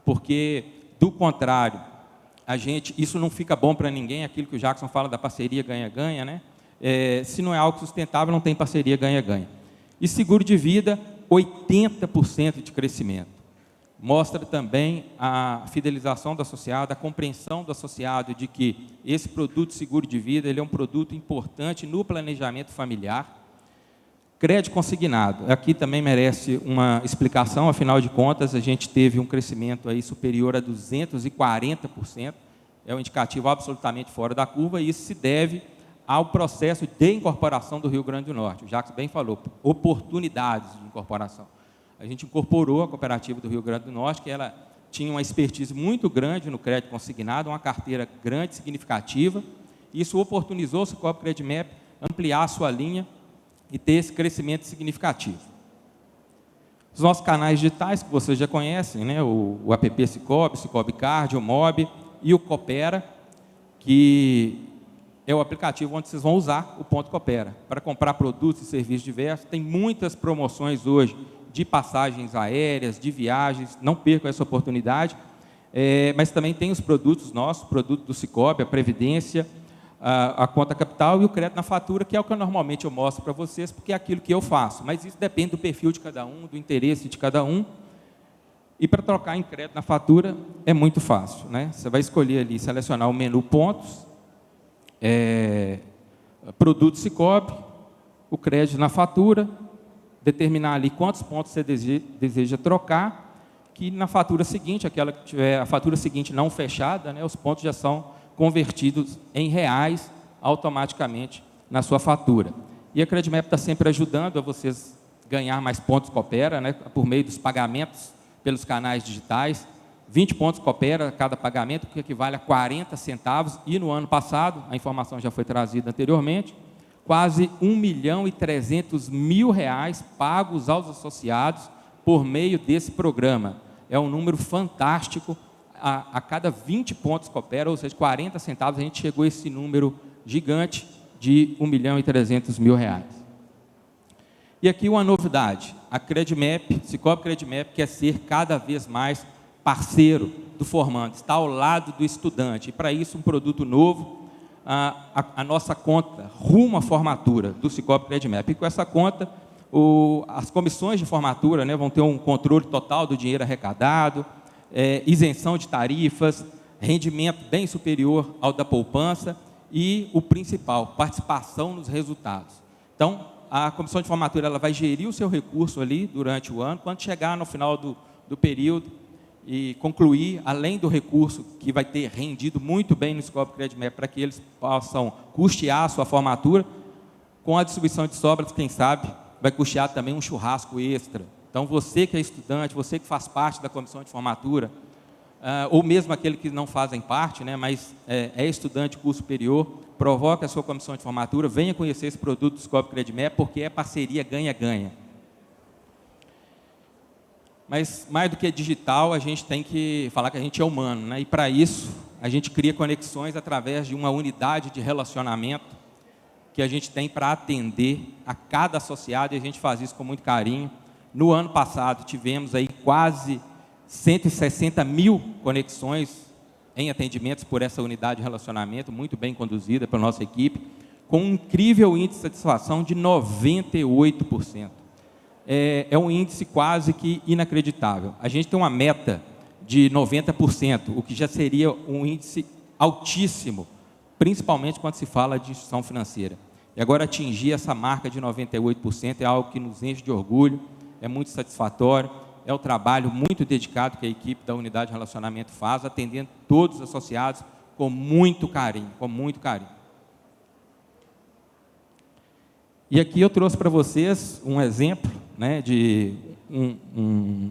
porque, do contrário, isso não fica bom para ninguém, aquilo que o Jackson fala da parceria ganha-ganha, né? Se não é algo sustentável, não tem parceria ganha-ganha. E seguro de vida, 80% de crescimento. Mostra também a fidelização do associado, a compreensão do associado de que esse produto seguro de vida ele é um produto importante no planejamento familiar. Crédito consignado, aqui também merece uma explicação, afinal de contas, a gente teve um crescimento aí superior a 240%, é um indicativo absolutamente fora da curva, e isso se deve ao processo de incorporação do Rio Grande do Norte. O Jacques bem falou, oportunidades de incorporação. A gente incorporou a cooperativa do Rio Grande do Norte, que ela tinha uma expertise muito grande no crédito consignado, uma carteira grande, significativa, e isso oportunizou o Cicobi Credimap ampliar a sua linha e ter esse crescimento significativo. Os nossos canais digitais, que vocês já conhecem, né? o app Cicobi, Cicobi Card, o Mob e o Coopera, que é o aplicativo onde vocês vão usar o Ponto Coopera para comprar produtos e serviços diversos. Tem muitas promoções hoje de passagens aéreas, de viagens, não percam essa oportunidade, mas também tem os produtos nossos, o produto do Cicobi, a Previdência, a conta capital e o crédito na fatura, que é o que normalmente eu mostro para vocês, porque é aquilo que eu faço, mas isso depende do perfil de cada um, do interesse de cada um, e para trocar em crédito na fatura é muito fácil, né? Você vai escolher ali, selecionar o menu pontos, produto Cicobi, o crédito na fatura, determinar ali quantos pontos você deseja trocar, que na fatura seguinte, aquela que tiver a fatura seguinte não fechada, né, os pontos já são convertidos em reais automaticamente na sua fatura. E a Credimap está sempre ajudando a vocês ganhar mais pontos Coopera, né, por meio dos pagamentos pelos canais digitais. 20 pontos Coopera a cada pagamento, que equivale a 40 centavos, e no ano passado, a informação já foi trazida anteriormente, quase 1.300.000 reais pagos aos associados por meio desse programa. É um número fantástico. A cada 20 pontos Coopera, ou seja, 40 centavos, a gente chegou a esse número gigante de 1.300.000 reais. E aqui uma novidade, a Credimap, Cicobi Credimap, quer ser cada vez mais parceiro do formando, está ao lado do estudante, e para isso um produto novo, a nossa conta rumo à formatura do Cicobi Credimap. E com essa conta, as comissões de formatura, né, vão ter um controle total do dinheiro arrecadado, isenção de tarifas, rendimento bem superior ao da poupança e o principal, participação nos resultados. Então, a comissão de formatura ela vai gerir o seu recurso ali durante o ano, quando chegar no final do período e concluir, além do recurso que vai ter rendido muito bem no Cicobi Credimap, para que eles possam custear a sua formatura, com a distribuição de sobras, quem sabe, vai custear também um churrasco extra. Então, você que é estudante, você que faz parte da comissão de formatura, ou mesmo aquele que não fazem parte, né, mas é estudante de curso superior, provoque a sua comissão de formatura, venha conhecer esse produto do Cicobi Credimap, porque é parceria ganha-ganha. Mas, mais do que digital, a gente tem que falar que a gente é humano, né? E, para isso, a gente cria conexões através de uma unidade de relacionamento que a gente tem para atender a cada associado, e a gente faz isso com muito carinho. No ano passado, tivemos aí quase 160.000 conexões em atendimentos por essa unidade de relacionamento, muito bem conduzida pela nossa equipe, com um incrível índice de satisfação de 98%. É um índice quase que inacreditável. A gente tem uma meta de 90%, o que já seria um índice altíssimo, principalmente quando se fala de instituição financeira. E agora atingir essa marca de 98% é algo que nos enche de orgulho, é muito satisfatório, é um trabalho muito dedicado que a equipe da unidade de relacionamento faz, atendendo todos os associados com muito carinho, E aqui eu trouxe para vocês um exemplo, né, de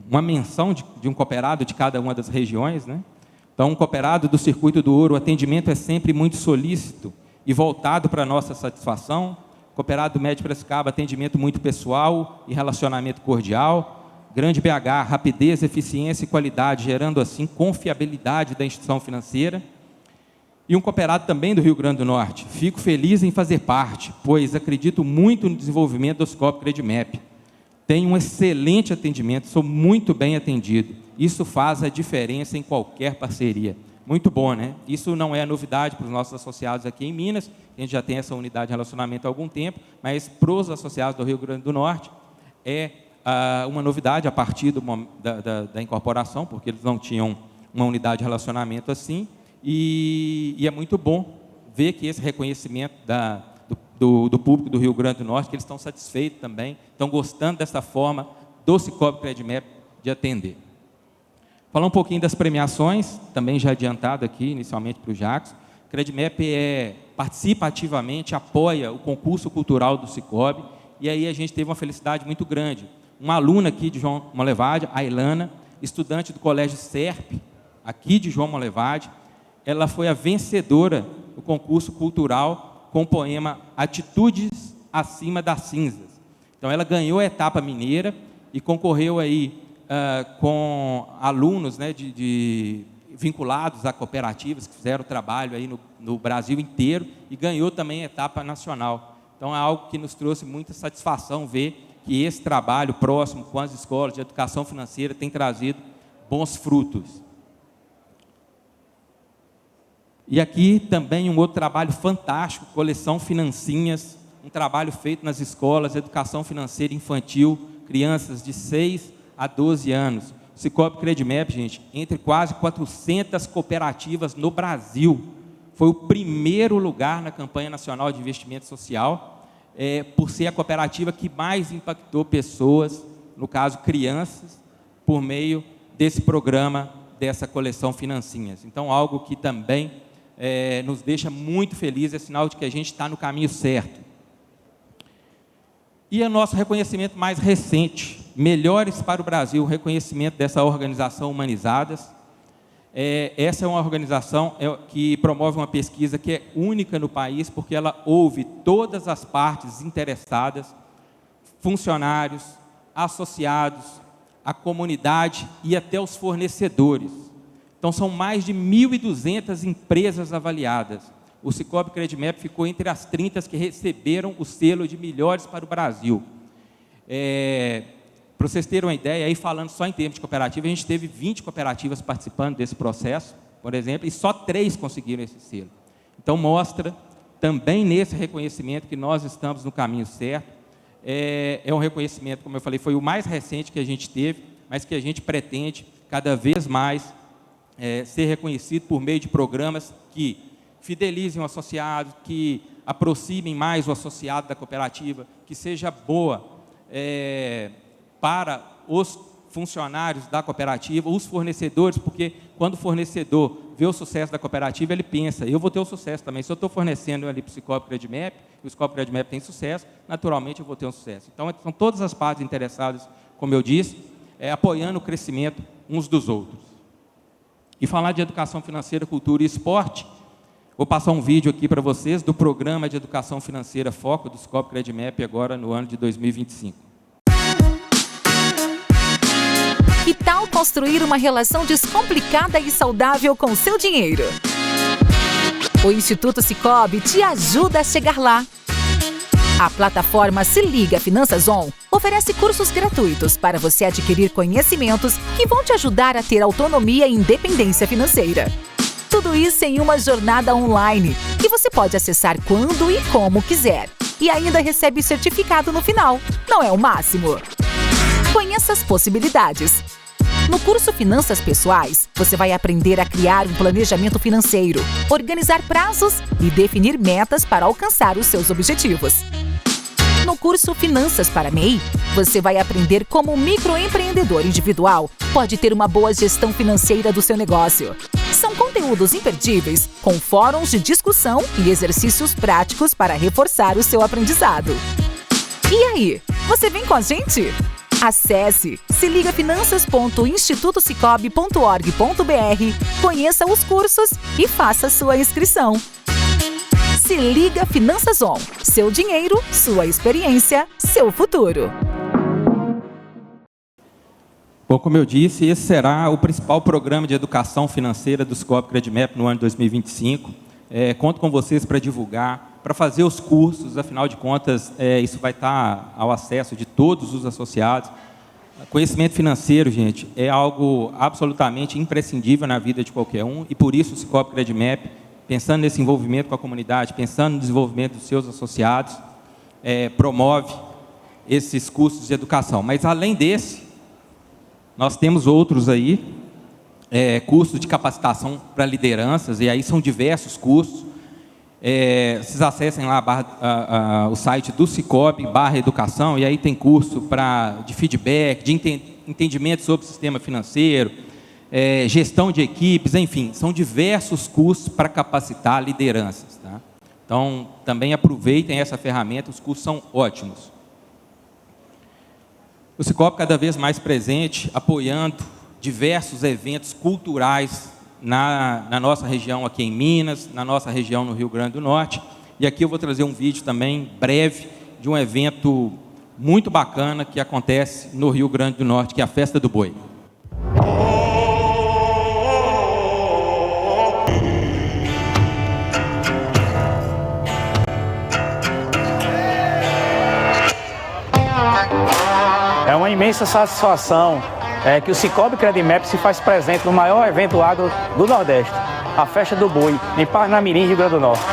uma menção de um cooperado de cada uma das regiões, né? Então, um cooperado do Circuito do Ouro, o atendimento é sempre muito solícito e voltado para a nossa satisfação. Cooperado do Médio Piracicaba, atendimento muito pessoal e relacionamento cordial. Grande BH, rapidez, eficiência e qualidade, gerando assim confiabilidade da instituição financeira. E um cooperado também do Rio Grande do Norte. Fico feliz em fazer parte, pois acredito muito no desenvolvimento do Cicobi Credimap. Tenho um excelente atendimento, sou muito bem atendido. Isso faz a diferença em qualquer parceria. Muito bom, né? Isso não é novidade para os nossos associados aqui em Minas, a gente já tem essa unidade de relacionamento há algum tempo, mas para os associados do Rio Grande do Norte, é uma novidade a partir da incorporação, porque eles não tinham uma unidade de relacionamento assim, e é muito bom ver que esse reconhecimento do público do Rio Grande do Norte, que eles estão satisfeitos também, estão gostando dessa forma do Cicobi Credmep de atender. Falar um pouquinho das premiações, também já adiantado aqui, inicialmente para o Jacques. O Credmep participa ativamente, apoia o concurso cultural do Cicobi, e aí a gente teve uma felicidade muito grande. Uma aluna aqui de João Molevade, a Ilana, estudante do Colégio SERP, aqui de João Molevade, ela foi a vencedora do concurso cultural com o poema Atitudes Acima das Cinzas. Então, ela ganhou a etapa mineira e concorreu aí com alunos, né, vinculados a cooperativas que fizeram trabalho aí no Brasil inteiro e ganhou também a etapa nacional. Então, é algo que nos trouxe muita satisfação ver que esse trabalho próximo com as escolas de educação financeira tem trazido bons frutos. E aqui também um outro trabalho fantástico, Coleção Financinhas, um trabalho feito nas escolas de educação financeira infantil, crianças de 6 a 12 anos. O Cicobi Credmep, gente, entre quase 400 cooperativas no Brasil, foi o primeiro lugar na campanha nacional de investimento social, por ser a cooperativa que mais impactou pessoas, no caso crianças, por meio desse programa, dessa coleção Financinhas. Então, algo que também nos deixa muito felizes, é sinal de que a gente está no caminho certo. E o nosso reconhecimento mais recente, Melhores para o Brasil, o reconhecimento dessa organização Humanizadas. Essa é uma organização que promove uma pesquisa que é única no país, porque ela ouve todas as partes interessadas, funcionários, associados, a comunidade e até os fornecedores. Então, são mais de 1.200 empresas avaliadas. O Cicobi Credmep ficou entre as 30 que receberam o selo de Melhores para o Brasil. Para vocês terem uma ideia, aí falando só em termos de cooperativa, a gente teve 20 cooperativas participando desse processo, por exemplo, e só 3 conseguiram esse selo. Então, mostra também nesse reconhecimento que nós estamos no caminho certo. É um reconhecimento, como eu falei, foi o mais recente que a gente teve, mas que a gente pretende cada vez mais ser reconhecido por meio de programas que fidelizem o associado, que aproximem mais o associado da cooperativa, que seja boa para os funcionários da cooperativa, os fornecedores, porque quando o fornecedor vê o sucesso da cooperativa, ele pensa, eu vou ter o sucesso também. Se eu estou fornecendo ali para o Cicobi Credmep, e o Cicobi Credmep tem sucesso, naturalmente eu vou ter um sucesso. Então, são todas as partes interessadas, como eu disse, apoiando o crescimento uns dos outros. E falar de educação financeira, cultura e esporte, vou passar um vídeo aqui para vocês do programa de educação financeira Foco do Cicobi Credmep agora no ano de 2025. Que tal construir uma relação descomplicada e saudável com seu dinheiro? O Instituto Cicobi te ajuda a chegar lá. A plataforma Se Liga Finanças On oferece cursos gratuitos para você adquirir conhecimentos que vão te ajudar a ter autonomia e independência financeira. Tudo isso em uma jornada online, que você pode acessar quando e como quiser. E ainda recebe certificado no final. Não é o máximo? Conheça as possibilidades. No curso Finanças Pessoais, você vai aprender a criar um planejamento financeiro, organizar prazos e definir metas para alcançar os seus objetivos. No curso Finanças para MEI, você vai aprender como um microempreendedor individual pode ter uma boa gestão financeira do seu negócio. São conteúdos imperdíveis, com fóruns de discussão e exercícios práticos para reforçar o seu aprendizado. E aí, você vem com a gente? Acesse seligafinanças.institutocicobi.org.br, conheça os cursos e faça sua inscrição. Se Liga Finanças On. Seu dinheiro, sua experiência, seu futuro. Bom, como eu disse, esse será o principal programa de educação financeira do Cicobi Credmep no ano de 2025. Conto com vocês para divulgar, para fazer os cursos, afinal de contas, isso vai estar ao acesso de todos os associados. Conhecimento financeiro, gente, é algo absolutamente imprescindível na vida de qualquer um, e por isso o Cicobi Credmep, pensando nesse envolvimento com a comunidade, pensando no desenvolvimento dos seus associados, promove esses custos de educação. Mas além desse, nós temos outros aí, custos de capacitação para lideranças, e aí são diversos custos. Vocês acessem lá o site do Cicobi, /educação, e aí tem curso de feedback, de entendimento sobre o sistema financeiro, gestão de equipes, enfim, são diversos cursos para capacitar lideranças. Tá? Então, também aproveitem essa ferramenta, os cursos são ótimos. O Cicobi cada vez mais presente, apoiando diversos eventos culturais na nossa região aqui em Minas, na nossa região no Rio Grande do Norte. E aqui eu vou trazer um vídeo também breve de um evento muito bacana que acontece no Rio Grande do Norte, que é a Festa do Boi. É uma imensa satisfação que o Cicobi Credimep se faz presente no maior evento agro do Nordeste, a Festa do Boi, em Parnamirim, Rio Grande do Norte.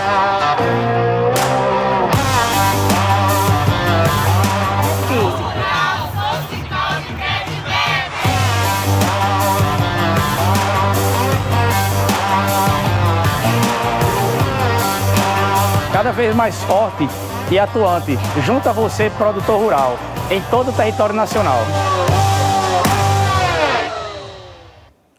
Cada vez mais forte e atuante, junto a você, produtor rural, em todo o território nacional.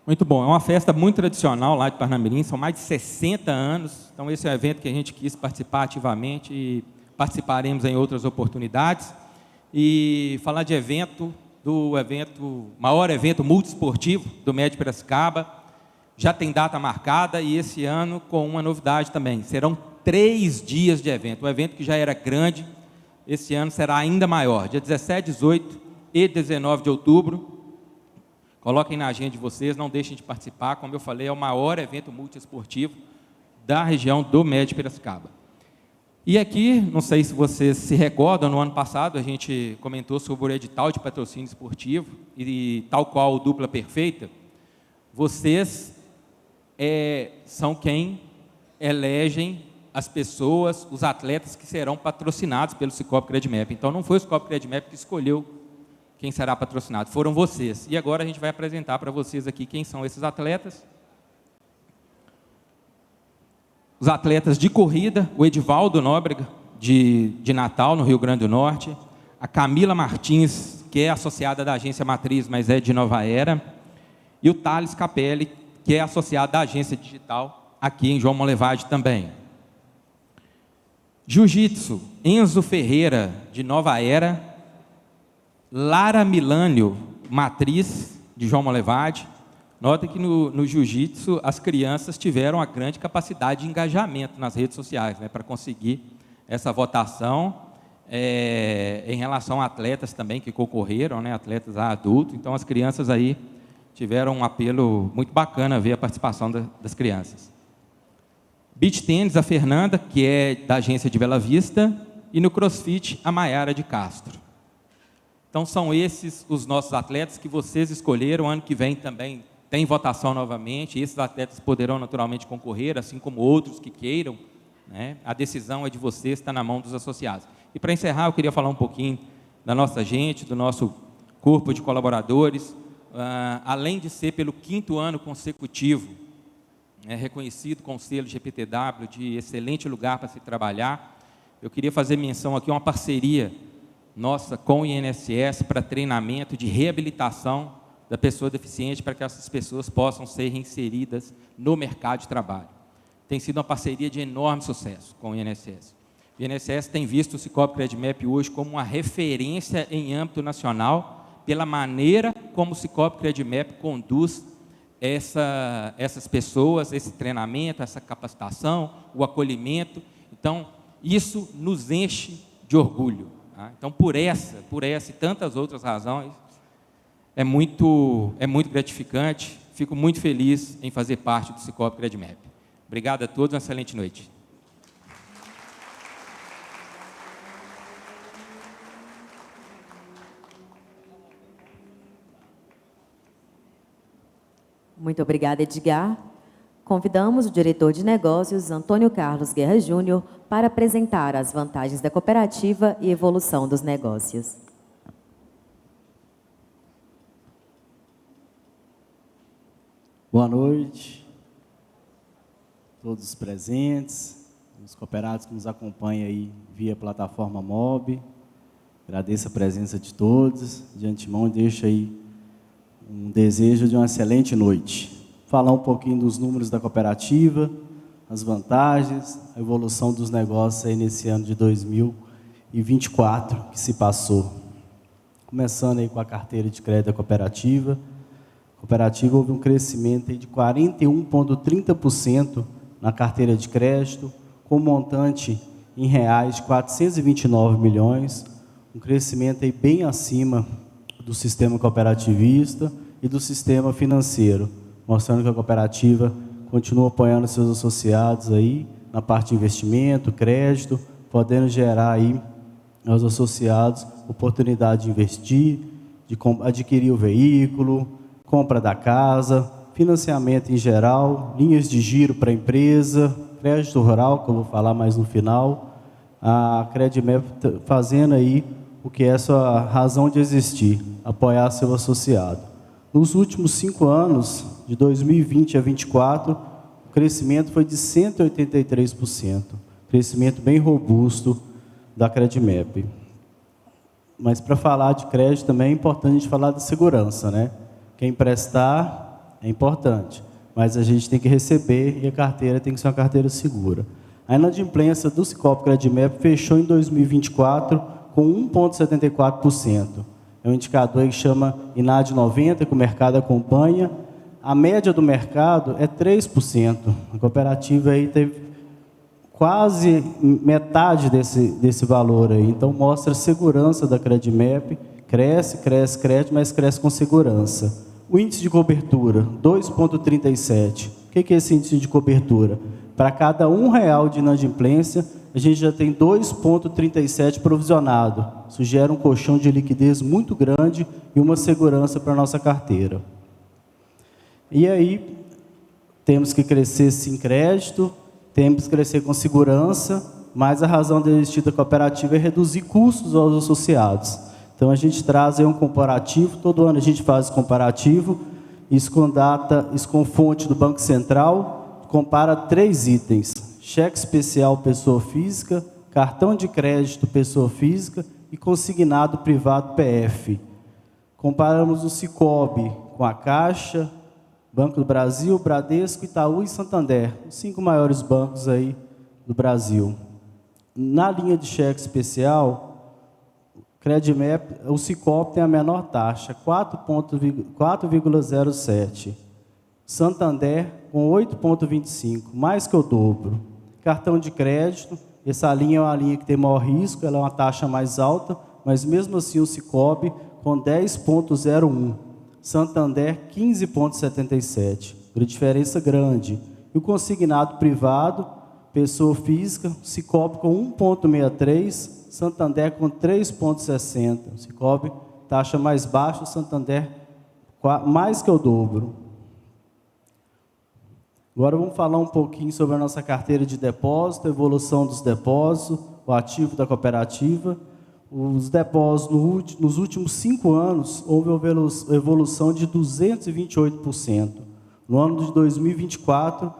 Muito bom, é uma festa muito tradicional lá de Parnamirim, são mais de 60 anos, então esse é um evento que a gente quis participar ativamente e participaremos em outras oportunidades. E falar de maior evento multiesportivo do MED Piracicaba, já tem data marcada e esse ano com uma novidade também, serão 3 dias de evento, um evento que já era grande, esse ano será ainda maior, dia 17, 18 e 19 de outubro, coloquem na agenda de vocês, não deixem de participar, como eu falei, é o maior evento multiesportivo da região do MED Piracicaba. E aqui, não sei se vocês se recordam, no ano passado a gente comentou sobre o edital de patrocínio esportivo, e tal qual o Dupla Perfeita, vocês são quem elegem as pessoas, os atletas que serão patrocinados pelo Cicobi Credimep. Então, não foi o Cicobi Credimep que escolheu quem será patrocinado, foram vocês. E agora a gente vai apresentar para vocês aqui quem são esses atletas. Os atletas de corrida, o Edivaldo Nóbrega, de Natal, no Rio Grande do Norte, a Camila Martins, que é associada da agência matriz, mas é de Nova Era, e o Thales Capelli, que é associado da agência digital, aqui em João Molevade também. Jiu-Jitsu, Enzo Ferreira, de Nova Era, Lara Milânio, matriz de João Molevade. Nota que no Jiu-Jitsu as crianças tiveram a grande capacidade de engajamento nas redes sociais, né, para conseguir essa votação em relação a atletas também que concorreram, né, atletas adultos. Então as crianças aí tiveram um apelo muito bacana ver a participação das crianças. Beach Tênis, a Fernanda, que é da agência de Bela Vista, e no CrossFit, a Maiara de Castro. Então, são esses os nossos atletas que vocês escolheram. Ano que vem também tem votação novamente, e esses atletas poderão naturalmente concorrer, assim como outros que queiram, né? A decisão é de vocês, está na mão dos associados. E para encerrar, eu queria falar um pouquinho da nossa gente, do nosso corpo de colaboradores. Além de ser pelo 5º ano consecutivo, reconhecido com o selo GPTW de excelente lugar para se trabalhar, eu queria fazer menção aqui a uma parceria nossa com o INSS para treinamento de reabilitação da pessoa deficiente, para que essas pessoas possam ser reinseridas no mercado de trabalho. Tem sido uma parceria de enorme sucesso com o INSS. O INSS tem visto o Cicobi Credimep hoje como uma referência em âmbito nacional pela maneira como o Cicobi Credimep conduz essas pessoas, esse treinamento, essa capacitação, o acolhimento. Então, isso nos enche de orgulho. Tá? Então, por essa e tantas outras razões, é muito gratificante, fico muito feliz em fazer parte do Cicobi Credimep. Obrigado a todos, uma excelente noite. Muito obrigada, Edgar. convidamos o diretor de negócios, Antônio Carlos Guerra Júnior, para apresentar as vantagens da cooperativa e evolução dos negócios. Boa noite a todos os presentes, os cooperados que nos acompanham aí via plataforma MOB. Agradeço a presença de todos. De antemão, deixo aí um desejo de uma excelente noite. Falar um pouquinho dos números da cooperativa, as vantagens, a evolução dos negócios aí nesse ano de 2024 que se passou. Começando aí com a carteira de crédito da cooperativa. A cooperativa houve um crescimento aí de 41,30% na carteira de crédito, com montante em reais de 429 milhões, um crescimento aí bem acima do sistema cooperativista e do sistema financeiro, mostrando que a cooperativa continua apoiando seus associados aí na parte de investimento, crédito, podendo gerar aí aos associados oportunidade de investir, de adquirir o veículo, compra da casa, financiamento em geral, linhas de giro para a empresa, crédito rural, que eu vou falar mais no final, a Credmep fazendo aí o que é sua razão de existir, apoiar seu associado. Nos últimos 5 anos, de 2020 a 2024, o crescimento foi de 183%, crescimento bem robusto da Credmep. Mas para falar de crédito também é importante a gente falar de segurança, né? Quem emprestar é importante, mas a gente tem que receber e a carteira tem que ser uma carteira segura. A inadimplência do Sicoob Credmep fechou em 2024 com 1,74%. É um indicador que chama INAD 90, que o mercado acompanha. A média do mercado é 3%. A cooperativa aí teve quase metade desse valor aí. Então, mostra a segurança da Credmep. Cresce, mas cresce com segurança. O índice de cobertura, 2,37. O que é esse índice de cobertura? Para cada R$1 de inadimplência, a gente já tem 2,37 provisionado. Isso gera um colchão de liquidez muito grande e uma segurança para a nossa carteira. E aí, temos que crescer sim crédito, temos que crescer com segurança, mas a razão de existir da cooperativa é reduzir custos aos associados. Então, a gente traz aí um comparativo, todo ano a gente faz comparativo, isso com data, isso com fonte do Banco Central, compara 3 itens: cheque especial pessoa física, cartão de crédito pessoa física e consignado privado PF. Comparamos o Sicoob com a Caixa, Banco do Brasil, Bradesco, Itaú e Santander, os 5 maiores bancos aí do Brasil. Na linha de cheque especial, Credmep, o Sicoob tem a menor taxa, 4,07. Santander com 8,25, mais que o dobro. Cartão de crédito, essa linha é uma linha que tem maior risco, ela é uma taxa mais alta, mas mesmo assim o Sicoob com 10,01. Santander 15,77, uma diferença grande. E o consignado privado, pessoa física, Sicoob com 1,63, Santander com 3,60. Sicoob, taxa mais baixa, Santander mais que o dobro. Agora vamos falar um pouquinho sobre a nossa carteira de depósito, a evolução dos depósitos, o ativo da cooperativa. Os depósitos nos últimos 5 anos houve evolução de 228%. No ano de 2024,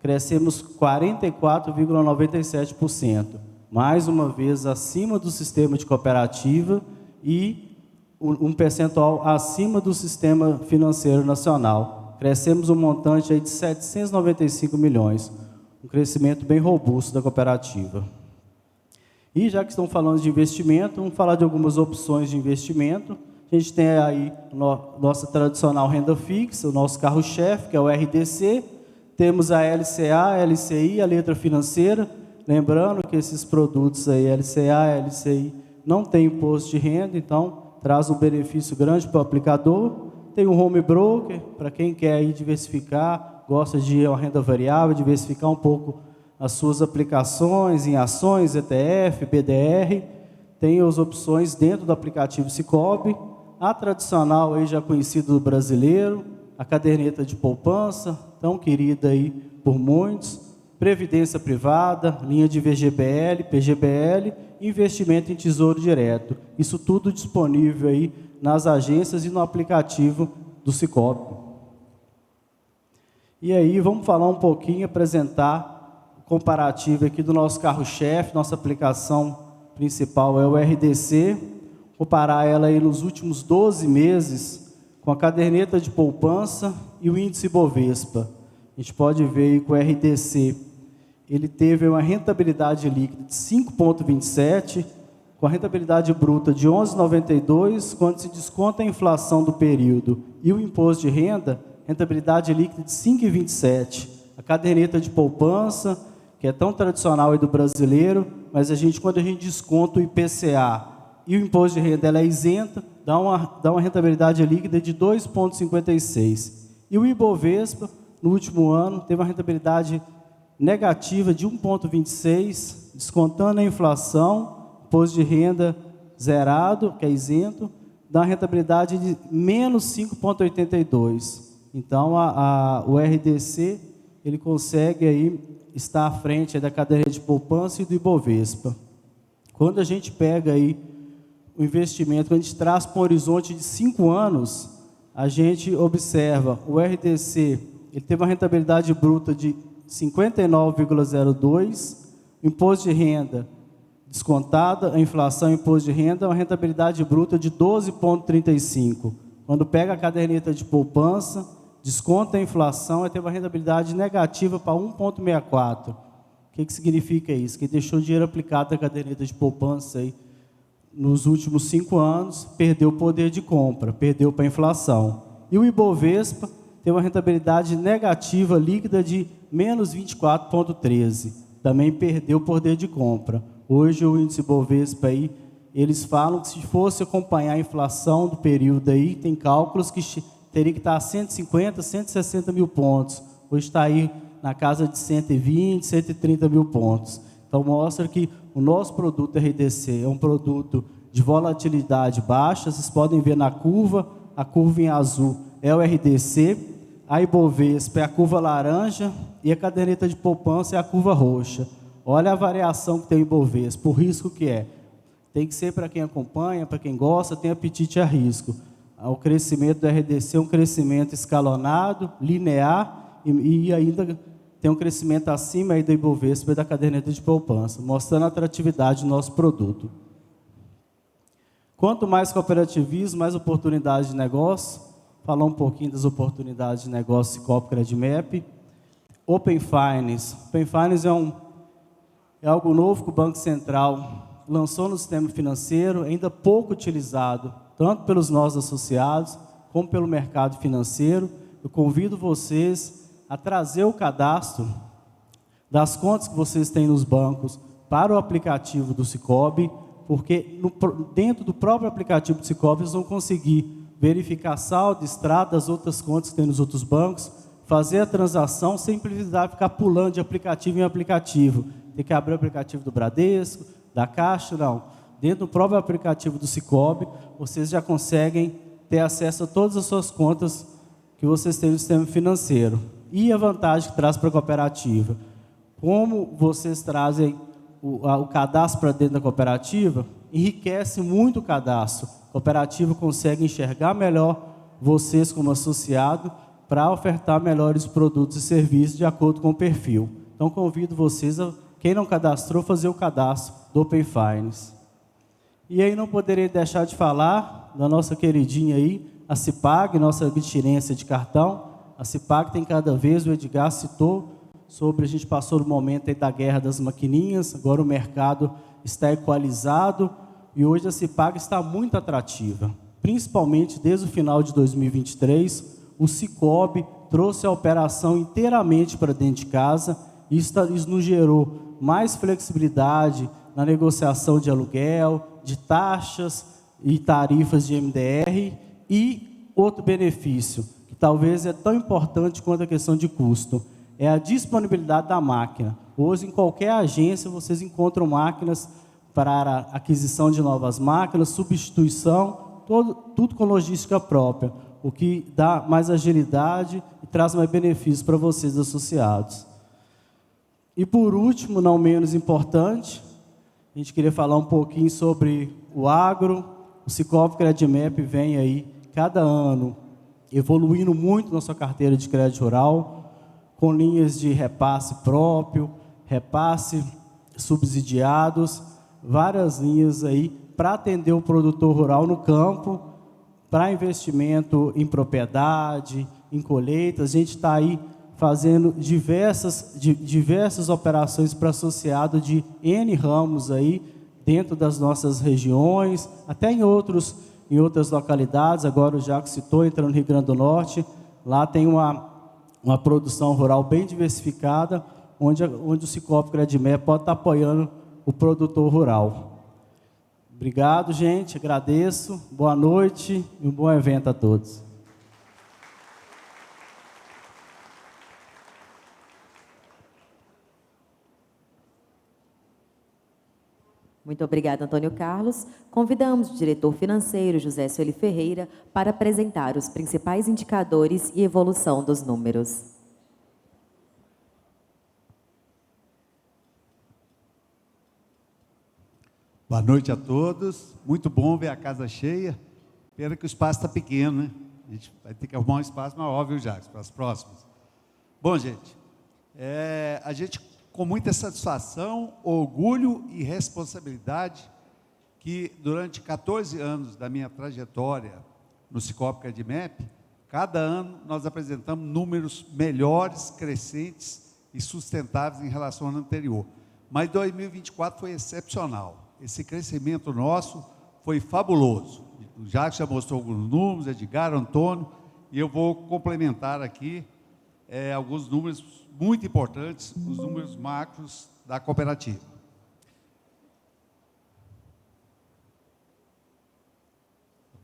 crescemos 44,97%. Mais uma vez acima do sistema de cooperativa e um percentual acima do sistema financeiro nacional. Crescemos um montante aí de 795 milhões, um crescimento bem robusto da cooperativa. E já que estão falando de investimento, vamos falar de algumas opções de investimento. A gente tem aí nossa tradicional renda fixa, o nosso carro-chefe, que é o RDC. Temos a LCA, a LCI, a letra financeira. Lembrando que esses produtos aí, LCA, LCI, não tem imposto de renda, então traz um benefício grande para o aplicador. Tem um home broker, para quem quer aí diversificar, gosta de uma renda variável, diversificar um pouco as suas aplicações em ações, ETF, BDR. Tem as opções dentro do aplicativo Sicoob. A tradicional, aí já conhecida do brasileiro, a caderneta de poupança, tão querida aí por muitos, previdência privada, linha de VGBL, PGBL, investimento em tesouro direto. Isso tudo disponível aí nas agências e no aplicativo do Sicoob. E aí, vamos falar um pouquinho, apresentar o comparativo aqui do nosso carro-chefe, nossa aplicação principal é o RDC, comparar ela aí nos últimos 12 meses com a caderneta de poupança e o índice Bovespa. A gente pode ver aí que o RDC, ele teve uma rentabilidade líquida de 5,27, com a rentabilidade bruta de 11,92, quando se desconta a inflação do período e o imposto de renda, rentabilidade líquida de 5,27. A caderneta de poupança, que é tão tradicional aí do brasileiro, mas quando a gente desconta o IPCA e o imposto de renda ela é isenta, dá uma rentabilidade líquida de 2,56. E o Ibovespa, no último ano, teve uma rentabilidade negativa de 1,26, descontando a inflação, imposto de renda zerado, que é isento, dá uma rentabilidade de menos 5,82. Então, o RDC, ele consegue aí estar à frente da caderneta de poupança e do Ibovespa. Quando a gente pega aí o investimento, quando a gente traz para um horizonte de 5 anos, a gente observa o RDC, ele teve uma rentabilidade bruta de 59,02, imposto de renda descontada, a inflação e imposto de renda, uma rentabilidade bruta de 12,35. Quando pega a caderneta de poupança, desconta a inflação, vai ter uma rentabilidade negativa para 1,64. O que significa isso? Que deixou o dinheiro aplicado na caderneta de poupança aí, nos últimos 5 anos, perdeu o poder de compra, perdeu para a inflação. E o Ibovespa tem uma rentabilidade negativa líquida de menos 24,13. Também perdeu o poder de compra. Hoje o índice Ibovespa aí, eles falam que se fosse acompanhar a inflação do período aí, tem cálculos que teria que estar a 150, 160 mil pontos. Hoje está aí na casa de 120, 130 mil pontos. Então mostra que o nosso produto RDC é um produto de volatilidade baixa. Vocês podem ver na curva, a curva em azul é o RDC, a Ibovespa é a curva laranja e a caderneta de poupança é a curva roxa. Olha a variação que tem o Ibovespa, o risco que é. Tem que ser para quem acompanha, para quem gosta, tem apetite a risco. O crescimento do RDC é um crescimento escalonado, linear e ainda tem um crescimento acima aí do Ibovespa e da caderneta de poupança, mostrando a atratividade do nosso produto. Quanto mais cooperativismo, mais oportunidades de negócio. Falar um pouquinho das oportunidades de negócio Sicoob Credimap. Open Finance. Open Finance é algo novo que o Banco Central lançou no sistema financeiro, ainda pouco utilizado, tanto pelos nossos associados, como pelo mercado financeiro. Eu convido vocês a trazer o cadastro das contas que vocês têm nos bancos para o aplicativo do Sicoob, porque dentro do próprio aplicativo do Sicoob, vocês vão conseguir verificar saldo, extrato das outras contas que tem nos outros bancos, fazer a transação sem precisar ficar pulando de aplicativo em aplicativo. Tem que abrir o aplicativo do Bradesco, da Caixa, não. Dentro do próprio aplicativo do Sicoob, vocês já conseguem ter acesso a todas as suas contas que vocês têm no sistema financeiro. E a vantagem que traz para a cooperativa? Como vocês trazem o cadastro para dentro da cooperativa, enriquece muito o cadastro. A cooperativa consegue enxergar melhor vocês como associado para ofertar melhores produtos e serviços de acordo com o perfil. Então, convido vocês, quem não cadastrou, fazer o cadastro do Open Finance. E aí não poderia deixar de falar da nossa queridinha aí, a Cipag, nossa adquirência de cartão. A Cipag tem cada vez, o Edgar citou, sobre a gente passou no momento aí da guerra das maquininhas, agora o mercado está equalizado e hoje a Cipag está muito atrativa. Principalmente desde o final de 2023, o Sicoob trouxe a operação inteiramente para dentro de casa e isso nos gerou mais flexibilidade na negociação de aluguel, de taxas e tarifas de MDR e outro benefício, que talvez é tão importante quanto a questão de custo, é a disponibilidade da máquina. Hoje, em qualquer agência, vocês encontram máquinas para aquisição de novas máquinas, substituição, tudo com logística própria. o que dá mais agilidade e traz mais benefícios para vocês associados. E por último, não menos importante, a gente queria falar um pouquinho sobre o agro. O Sicoob Credimap vem aí, cada ano, evoluindo muito na sua carteira de crédito rural, com linhas de repasse próprio, repasse subsidiados, várias linhas aí para atender o produtor rural no campo, para investimento em propriedade, em colheitas. A gente está aí fazendo diversas operações para associado de N ramos aí, dentro das nossas regiões, até em outras localidades. Agora o Jaco citou, entrando no Rio Grande do Norte, lá tem uma produção rural bem diversificada, onde o Sicoob Credimap pode estar apoiando o produtor rural. Obrigado, gente, agradeço, boa noite e um bom evento a todos. Muito obrigada, Antônio Carlos. Convidamos o diretor financeiro, José Sueli Ferreira, para apresentar os principais indicadores e evolução dos números. Boa noite a todos. Muito bom ver a casa cheia. Pena que o espaço está pequeno, né? A gente vai ter que arrumar um espaço maior, viu, Jacques, para as próximas. Bom, gente, a gente, com muita satisfação, orgulho e responsabilidade, que durante 14 anos da minha trajetória no Sicoob Credimap, cada ano nós apresentamos números melhores, crescentes e sustentáveis em relação ao ano anterior. Mas 2024 foi excepcional. Esse crescimento nosso foi fabuloso. O Jacques já mostrou alguns números, Edgar, Antônio, e eu vou complementar aqui alguns números muito importantes, os números macros da cooperativa.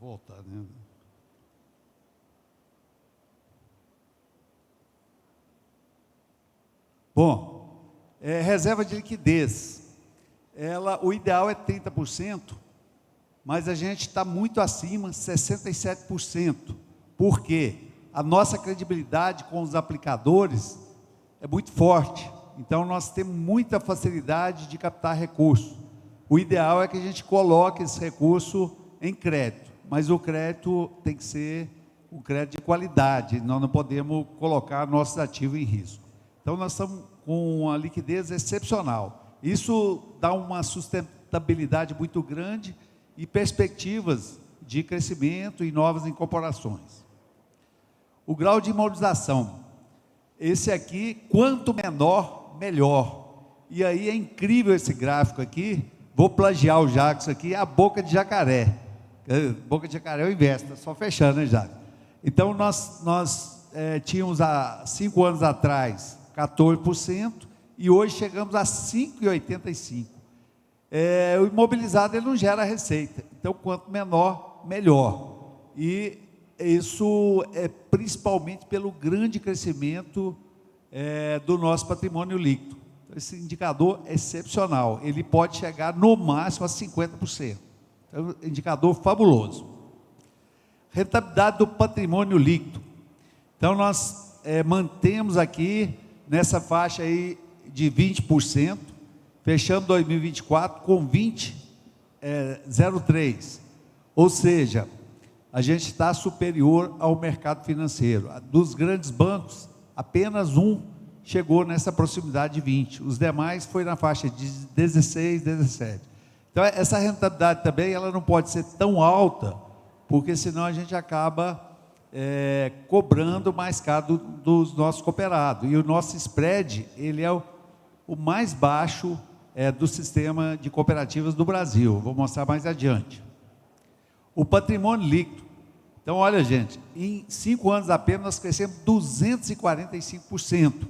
Vou voltar, né? Bom, reserva de liquidez. O ideal é 30%, mas a gente está muito acima, 67%. Por quê? A nossa credibilidade com os aplicadores é muito forte. Então, nós temos muita facilidade de captar recursos. O ideal é que a gente coloque esse recurso em crédito, mas o crédito tem que ser um crédito de qualidade. Nós não podemos colocar nossos ativos em risco. Então, nós estamos com uma liquidez excepcional. Isso dá uma sustentabilidade muito grande e perspectivas de crescimento e novas incorporações. O grau de imobilização. Esse aqui, quanto menor, melhor. E aí é incrível esse gráfico aqui. Vou plagiar o Jacques aqui, a boca de jacaré. Boca de jacaré é o inverso, está só fechando, né, Jacques? Então, nós tínhamos há 5 anos atrás 14%, e hoje chegamos a 5,85%. O imobilizado ele não gera receita, então quanto menor, melhor. E isso é principalmente pelo grande crescimento do nosso patrimônio líquido. Esse indicador é excepcional, ele pode chegar no máximo a 50%. Então, indicador fabuloso. Rentabilidade do patrimônio líquido. Então, nós mantemos aqui nessa faixa aí de 20%, fechando 2024 com 20,03%. Ou seja, a gente está superior ao mercado financeiro. Dos grandes bancos, apenas um chegou nessa proximidade de 20%. Os demais foi na faixa de 16%, 17%. Então, essa rentabilidade também ela não pode ser tão alta, porque senão a gente acaba cobrando mais caro dos nossos cooperados. E o nosso spread, ele é o mais baixo do sistema de cooperativas do Brasil. Vou mostrar mais adiante. O patrimônio líquido. Então, olha, gente, em 5 anos apenas nós crescemos 245%.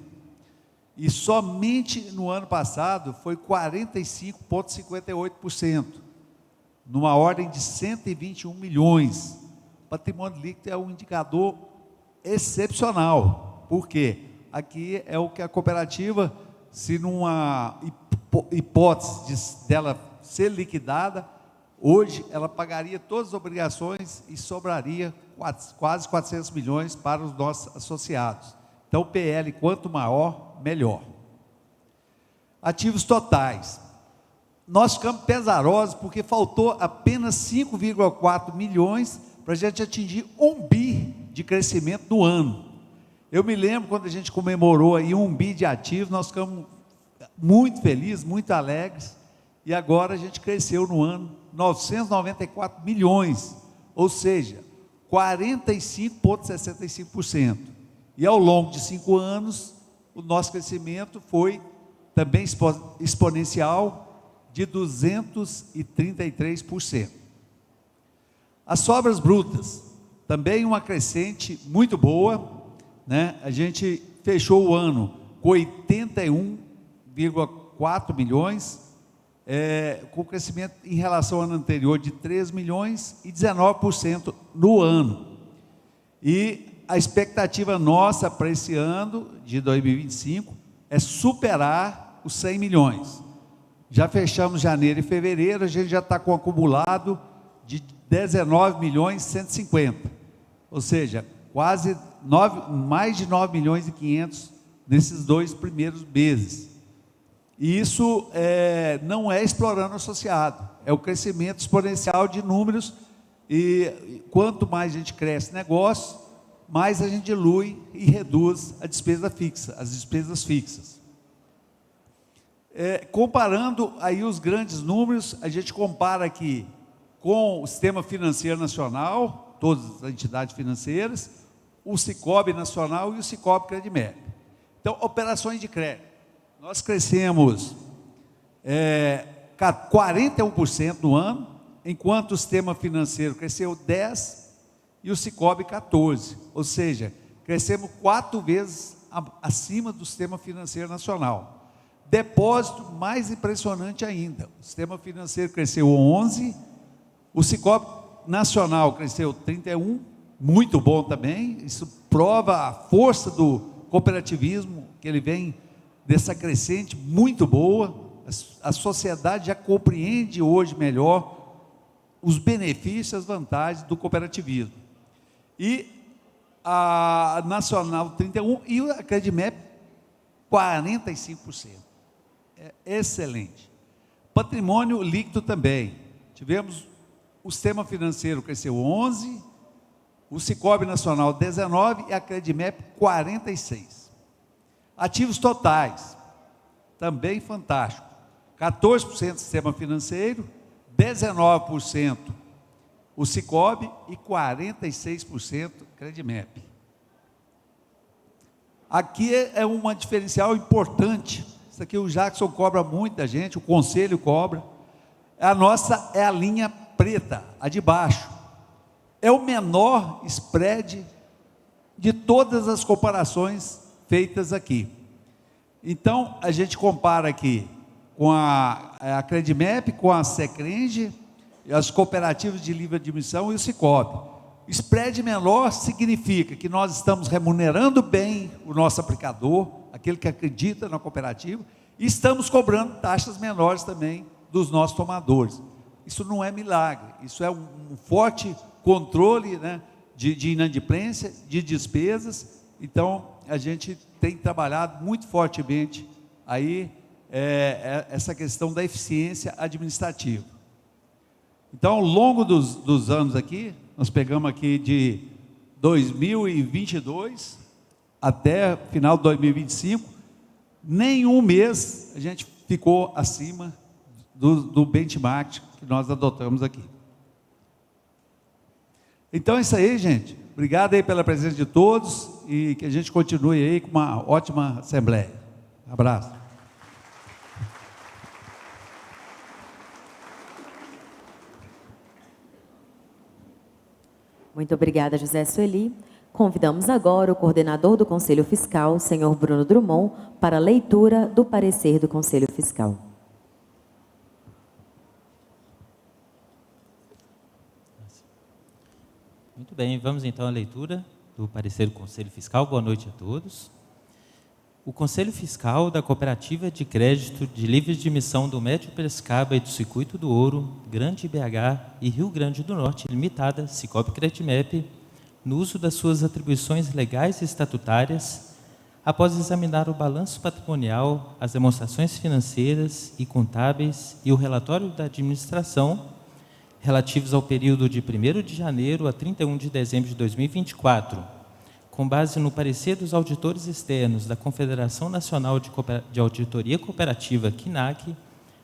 E somente no ano passado foi 45,58%, numa ordem de 121 milhões. Patrimônio líquido é um indicador excepcional. Por quê? Aqui é o que a cooperativa, se numa hipótese dela ser liquidada, hoje ela pagaria todas as obrigações e sobraria quase 400 milhões para os nossos associados. Então, o PL, quanto maior, melhor. Ativos totais. Nós ficamos pesarosos porque faltou apenas 5,4 milhões para a gente atingir 1 bi de crescimento no ano. Eu me lembro quando a gente comemorou aí 1 bi de ativos, nós ficamos muito felizes, muito alegres, e agora a gente cresceu no ano 994 milhões, ou seja, 45,65%. E ao longo de 5 anos, o nosso crescimento foi também exponencial, de 233%. As sobras brutas, também uma crescente muito boa, né? A gente fechou o ano com 81,4 milhões, com crescimento em relação ao ano anterior de 3 milhões e 19% no ano. E a expectativa nossa para esse ano de 2025 é superar os 100 milhões. Já fechamos janeiro e fevereiro, a gente já está com um acumulado de 19 milhões e 150. Ou seja, mais de 9 milhões e 500 nesses 2 primeiros meses. E isso não é explorando o associado, é o crescimento exponencial de números, e quanto mais a gente cresce negócio, mais a gente dilui e reduz a despesa fixa, as despesas fixas. Comparando aí os grandes números, a gente compara aqui com o Sistema Financeiro Nacional, todas as entidades financeiras, o Sicob Nacional e o Sicob Credimep. Então, operações de crédito. Nós crescemos 41% no ano, enquanto o Sistema Financeiro cresceu 10% e o Sicob 14%. Ou seja, crescemos 4 vezes acima do Sistema Financeiro Nacional. Depósito mais impressionante ainda. O Sistema Financeiro cresceu 11%, o Sicob Nacional cresceu 31%, muito bom também. Isso prova a força do cooperativismo, que ele vem dessa crescente muito boa. A sociedade já compreende hoje melhor os benefícios, as vantagens do cooperativismo. E a Nacional 31% e a Credimep 45%. Excelente. Patrimônio líquido também. Tivemos o Sistema Financeiro cresceu 11%, o Sicob Nacional 19% e a Credimep 46%. Ativos totais, também fantástico. 14% Sistema Financeiro, 19% o Sicob e 46% Credimep. Aqui é uma diferencial importante. Isso aqui o Jackson cobra muito da gente, o conselho cobra. A nossa é a linha preta, a de baixo. É o menor spread de todas as comparações feitas aqui. Então, a gente compara aqui com a Credimep, com a Secrenge, as cooperativas de livre admissão e o Sicob. Spread menor significa que nós estamos remunerando bem o nosso aplicador, aquele que acredita na cooperativa, e estamos cobrando taxas menores também dos nossos tomadores. Isso não é milagre, isso é um forte controle, né, de inadimplência, de despesas. Então, a gente tem trabalhado muito fortemente aí essa questão da eficiência administrativa. Então, ao longo dos anos aqui, nós pegamos aqui de 2022 até final de 2025, nenhum mês a gente ficou acima do benchmark que nós adotamos aqui. Então é isso aí, gente. Obrigado aí pela presença de todos e que a gente continue aí com uma ótima assembleia. Abraço. Muito obrigada, José Sueli. Convidamos agora o coordenador do Conselho Fiscal, senhor Bruno Drummond, para a leitura do parecer do Conselho Fiscal. Muito bem, vamos então à leitura do parecer do Conselho Fiscal. Boa noite a todos. O Conselho Fiscal da Cooperativa de Crédito de Livre Admissão do Médio Piracicaba e do Circuito do Ouro, Grande BH e Rio Grande do Norte Limitada, Sicob Credimep, no uso das suas atribuições legais e estatutárias, após examinar o balanço patrimonial, as demonstrações financeiras e contábeis e o relatório da administração, relativos ao período de 1º de janeiro a 31 de dezembro de 2024, com base no parecer dos auditores externos da Confederação Nacional de Auditoria Cooperativa, CNAC,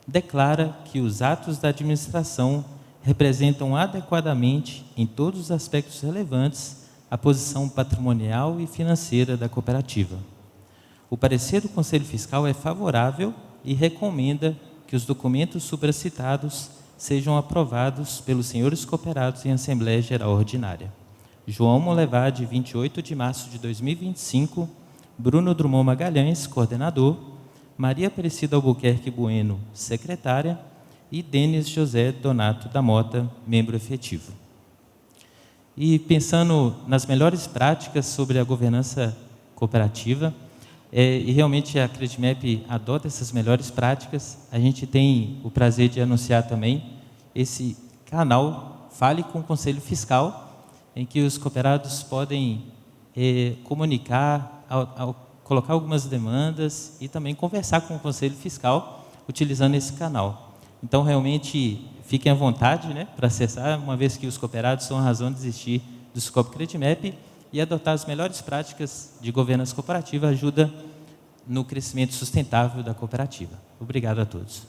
declara que os atos da administração representam adequadamente, em todos os aspectos relevantes, a posição patrimonial e financeira da cooperativa. O parecer do Conselho Fiscal é favorável e recomenda que os documentos supracitados sejam aprovados pelos senhores cooperados em Assembleia Geral Ordinária. João Molevade, 28 de março de 2025, Bruno Drummond Magalhães, coordenador, Maria Aparecida Albuquerque Bueno, secretária, e Denis José Donato da Mota, membro efetivo. E pensando nas melhores práticas sobre a governança cooperativa, e realmente a Credimep adota essas melhores práticas, a gente tem o prazer de anunciar também esse canal Fale com o Conselho Fiscal, em que os cooperados podem comunicar, colocar algumas demandas e também conversar com o Conselho Fiscal utilizando esse canal. Então, realmente, fiquem à vontade, né, para acessar, uma vez que os cooperados são a razão de existir do Sicob Credimep, e adotar as melhores práticas de governança cooperativa ajuda no crescimento sustentável da cooperativa. Obrigado a todos.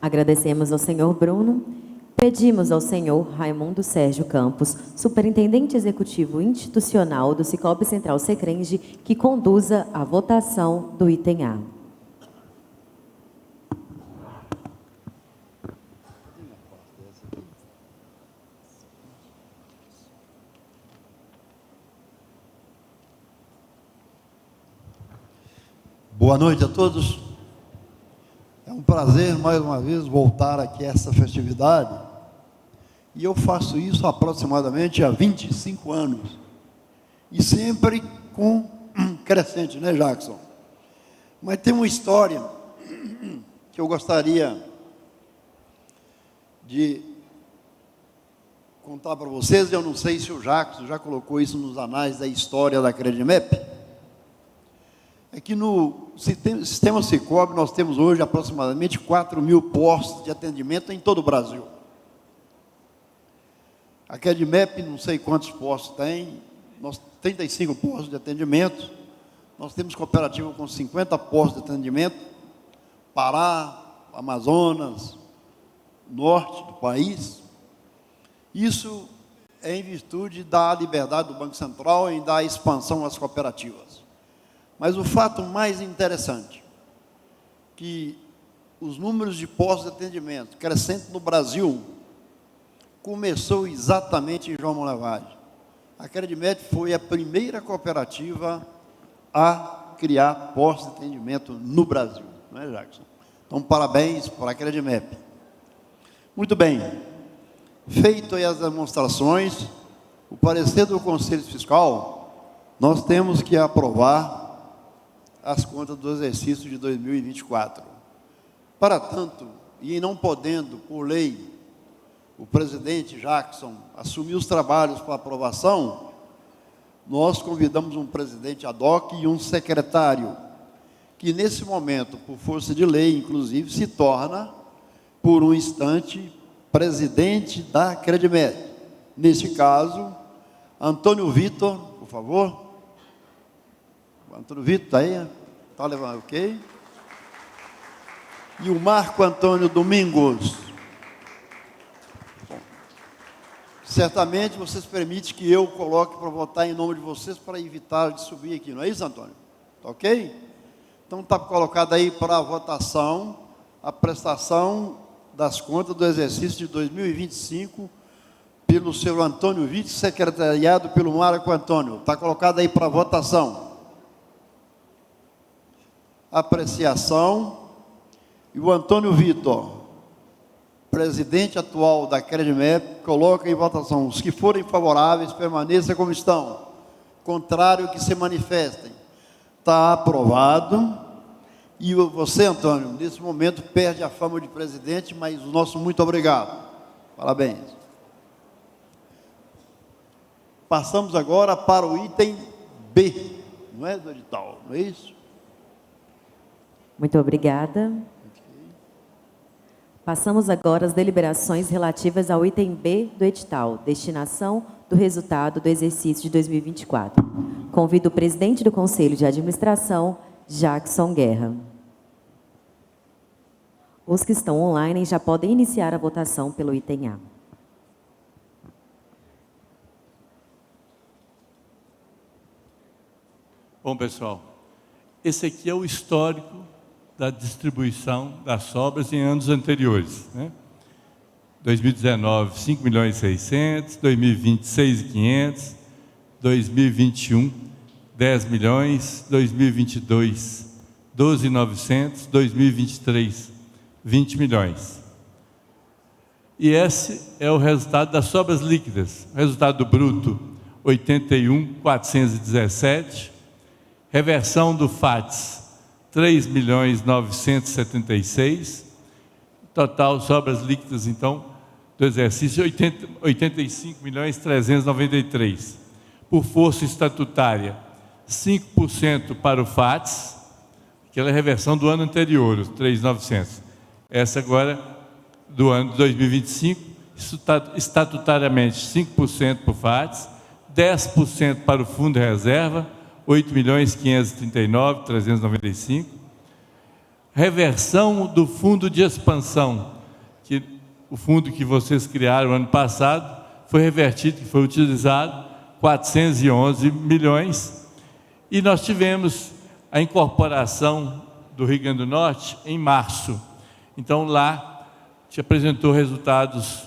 Agradecemos ao senhor Bruno. Pedimos ao senhor Raimundo Sérgio Campos, superintendente executivo institucional do Sicob Central Secrense, que conduza a votação do item A. Boa noite a todos. É um prazer, mais uma vez, voltar aqui a essa festividade. E eu faço isso aproximadamente há 25 anos. E sempre com crescente, né, Jackson? Mas tem uma história que eu gostaria de contar para vocês. Eu não sei se o Jackson já colocou isso nos anais da história da Credimep. É que no sistema Sicob nós temos hoje aproximadamente 4.000 postos de atendimento em todo o Brasil. A Credimep, não sei quantos postos tem, nós 35 postos de atendimento, nós temos cooperativa com 50 postos de atendimento, Pará, Amazonas, norte do país. Isso é em virtude da liberdade do Banco Central em dar expansão às cooperativas. Mas o fato mais interessante, que os números de postos de atendimento crescentes no Brasil começou exatamente em João Molevade. A Credimep foi a primeira cooperativa a criar postos de atendimento no Brasil, não é, Jackson? Então, parabéns para a Credimep. Muito bem. Feito aí as demonstrações, o parecer do Conselho Fiscal, nós temos que aprovar as contas do exercício de 2024. Para tanto, e não podendo, por lei, o presidente Jackson assumir os trabalhos para aprovação, nós convidamos um presidente ad hoc e um secretário, que nesse momento, por força de lei, inclusive, se torna, por um instante, presidente da Credimep. Neste caso, Antônio Vitor, por favor. Antônio Vitor está aí? Está levando, ok? E o Marco Antônio Domingos. Bom, certamente vocês permitem que eu coloque para votar em nome de vocês para evitar de subir aqui, não é isso, Antônio? Tá ok? Então está colocado aí para votação a prestação das contas do exercício de 2025 pelo senhor Antônio Vitor, secretariado pelo Marco Antônio. Está colocado aí para votação. Apreciação. E o Antônio Vitor, presidente atual da Credimep, coloca em votação. Os que forem favoráveis, permaneçam como estão. Contrário, que se manifestem. Está aprovado. E você, Antônio, nesse momento perde a fama de presidente, mas o nosso muito obrigado. Parabéns. Passamos agora para o item B, não é, do edital, não é isso? Muito obrigada. Passamos agora às deliberações relativas ao item B do edital, destinação do resultado do exercício de 2024. Convido o presidente do Conselho de Administração, Jackson Guerra. Os que estão online já podem iniciar a votação pelo item A. Bom, pessoal, esse aqui é o histórico da distribuição das sobras em anos anteriores, né? 2019, 5.600.000, 2020, 6.500.000, 2021, 10 milhões, 2022, 12.900.000, 2023, 20 milhões. E esse é o resultado das sobras líquidas. O resultado bruto, 81.417. Reversão do FATS, 3.976.000. Total sobras líquidas, então, do exercício, 85.393.000. Por força estatutária, 5% para o FATS, aquela reversão do ano anterior, os 3.900. Essa agora, do ano de 2025, estatutariamente 5% para o FATS, 10% para o Fundo de Reserva, 8.539.395. Reversão do Fundo de Expansão, que o fundo que vocês criaram ano passado, foi revertido, que foi utilizado, 411 milhões. E nós tivemos a incorporação do Rio Grande do Norte em março. Então, lá, te apresentou resultados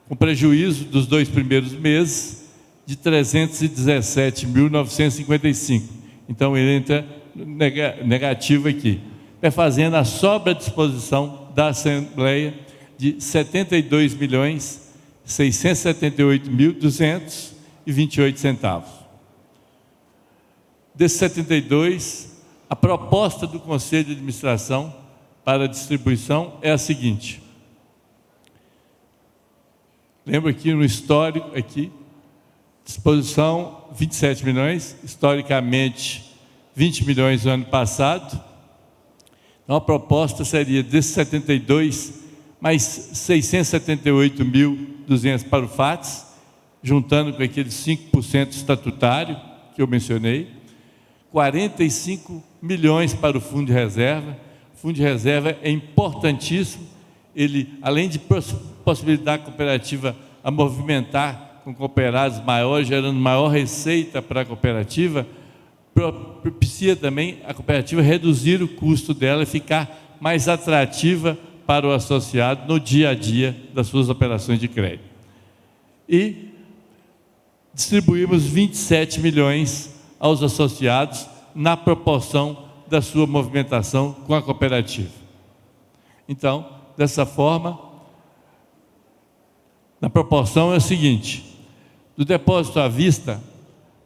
com prejuízo dos 2 primeiros meses de 317.955. Então, ele entra negativo aqui. Fazendo a sobra à disposição da Assembleia de 72.678.228 centavos. Desses 72, a proposta do Conselho de Administração para a distribuição é a seguinte. Lembra aqui no histórico, aqui, disposição 27 milhões, historicamente 20 milhões no ano passado. Então a proposta seria desses 72, mais 678.200 para o FATS, juntando com aqueles 5% estatutário que eu mencionei, 45 milhões para o Fundo de Reserva. O Fundo de Reserva é importantíssimo, ele, além de possibilitar a cooperativa a movimentar com cooperados maiores, gerando maior receita para a cooperativa, propicia também a cooperativa reduzir o custo dela e ficar mais atrativa para o associado no dia a dia das suas operações de crédito. E distribuímos 27 milhões aos associados na proporção da sua movimentação com a cooperativa. Então, dessa forma, na proporção é o seguinte: do depósito à vista,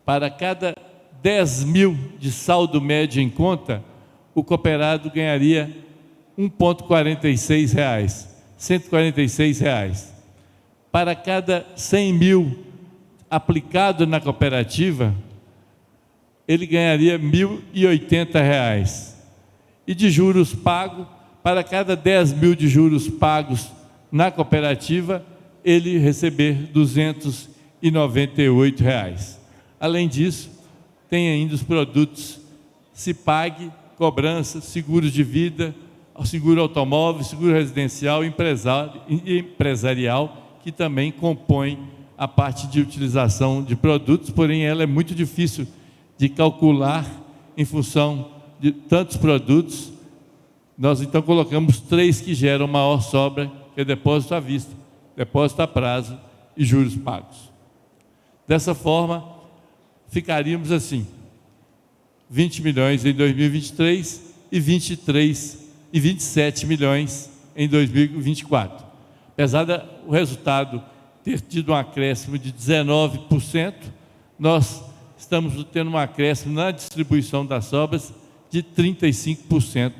para cada 10 mil de saldo médio em conta, o cooperado ganharia R$ 1,46, R$ 146. Para cada 100 mil aplicado na cooperativa, ele ganharia R$ 1.080. E de juros pagos, para cada 10 mil de juros pagos na cooperativa, ele receber R$ 298. Além disso, tem ainda os produtos Cipag, cobrança, seguros de vida, seguro automóvel, seguro residencial e empresarial, que também compõem a parte de utilização de produtos, porém ela é muito difícil de calcular em função de tantos produtos. Nós então colocamos 3 que geram maior sobra, que é depósito à vista, depósito a prazo e juros pagos. Dessa forma, ficaríamos assim, 20 milhões em 2023 e 27 milhões em 2024. Apesar do resultado ter tido um acréscimo de 19%, nós estamos tendo um acréscimo na distribuição das sobras de de 35%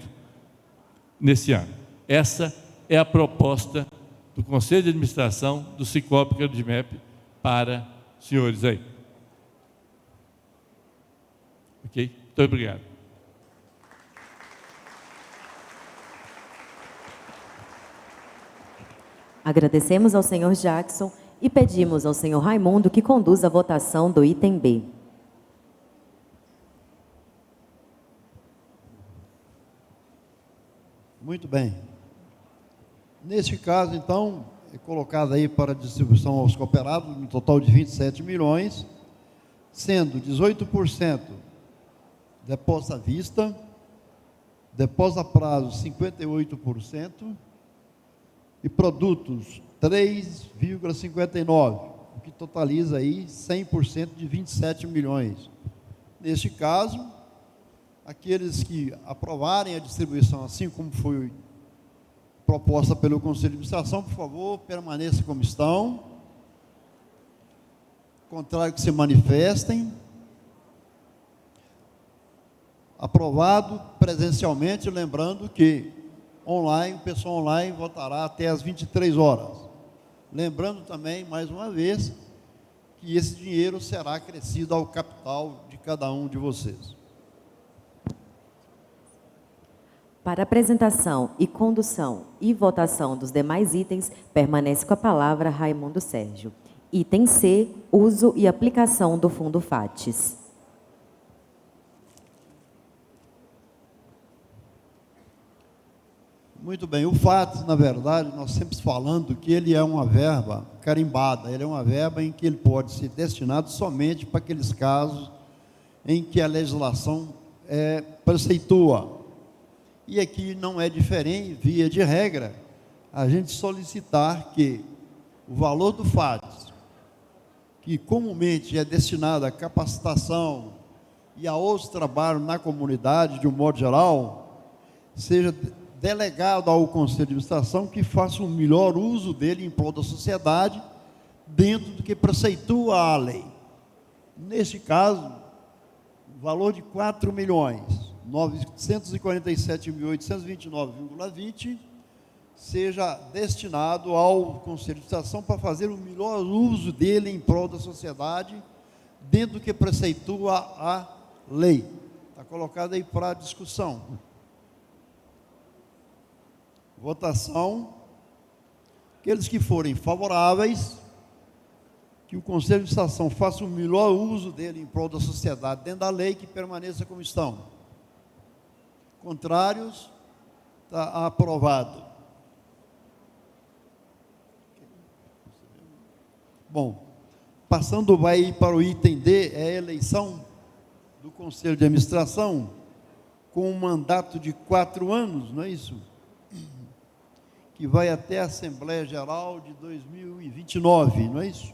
nesse ano. Essa é a proposta do Conselho de Administração do Cicobi Credimep para os senhores aí. Ok? Muito obrigado. Agradecemos ao senhor Jackson e pedimos ao senhor Raimundo que conduza a votação do item B. Muito bem. Neste caso, então, é colocado aí para distribuição aos cooperados, um total de 27 milhões, sendo 18% depósito à vista, depósito a prazo 58% e produtos 3,59%, o que totaliza aí 100% de 27 milhões. Neste caso, aqueles que aprovarem a distribuição, assim como foi proposta pelo Conselho de Administração, por favor, permaneçam como estão. Contrário, que se manifestem. Aprovado presencialmente, lembrando que online, o pessoal online votará até às 23 horas. Lembrando também, mais uma vez, que esse dinheiro será acrescido ao capital de cada um de vocês. Para apresentação e condução e votação dos demais itens, permanece com a palavra Raimundo Sérgio. Item C, uso e aplicação do Fundo FATES. Muito bem, o FATES, na verdade, nós sempre falando que ele é uma verba carimbada, ele é uma verba em que ele pode ser destinado somente para aqueles casos em que a legislação preceitua. E aqui não é diferente, via de regra, a gente solicitar que o valor do FATES, que comumente é destinado à capacitação e a outros trabalhos na comunidade, de um modo geral, seja delegado ao Conselho de Administração que faça um melhor uso dele em prol da sociedade, dentro do que preceitua a lei. Neste caso, o valor de 4.947.829,20 seja destinado ao Conselho de Administração para fazer o melhor uso dele em prol da sociedade, dentro do que preceitua a lei. Está colocado aí para discussão. Votação. Aqueles que forem favoráveis, que o Conselho de Administração faça o melhor uso dele em prol da sociedade, dentro da lei, que permaneça como estão. Contrários, está aprovado. Bom, passando vai para o item D, é a eleição do Conselho de Administração, com um mandato de 4 anos, não é isso? Que vai até a Assembleia Geral de 2029, não é isso?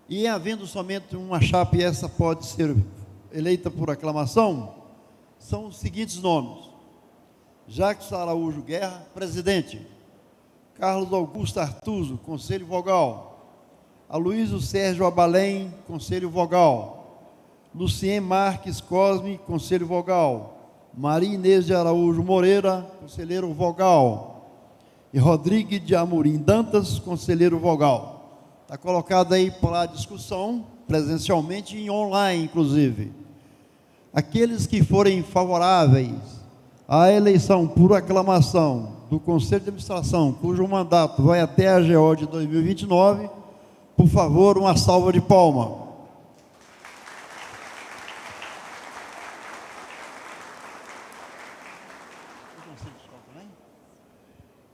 E havendo somente uma chapa, e essa pode ser eleita por aclamação, são os seguintes nomes: Jacques Araújo Guerra, presidente; Carlos Augusto Artuso, conselho vogal; Aloysio Sérgio Abalém, conselho vogal; Lucien Marques Cosme, conselho vogal; Maria Inês de Araújo Moreira, conselheiro vogal; e Rodrigues de Amorim Dantas, conselheiro vogal. Está colocado aí para discussão, presencialmente e online, inclusive. Aqueles que forem favoráveis à eleição por aclamação do Conselho de Administração, cujo mandato vai até a AGO de 2029, por favor, uma salva de palmas.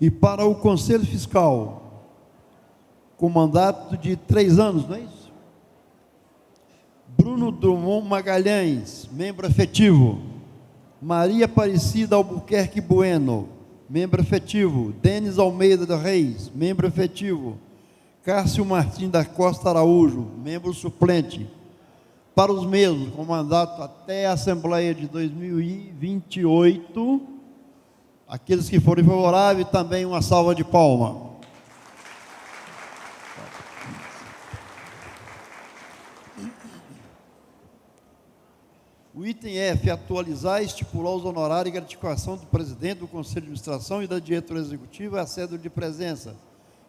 E para o Conselho Fiscal, com mandato de 3 anos, não é isso? Bruno Drummond Magalhães, membro efetivo. Maria Aparecida Albuquerque Bueno, membro efetivo. Denis Almeida dos Reis, membro efetivo. Cássio Martins da Costa Araújo, membro suplente. Para os mesmos, com mandato até a Assembleia de 2028, aqueles que forem favoráveis, também uma salva de palmas. O O item F, atualizar e estipular os honorários e gratificação do presidente, do Conselho de Administração e da diretoria executiva, a cédula de presença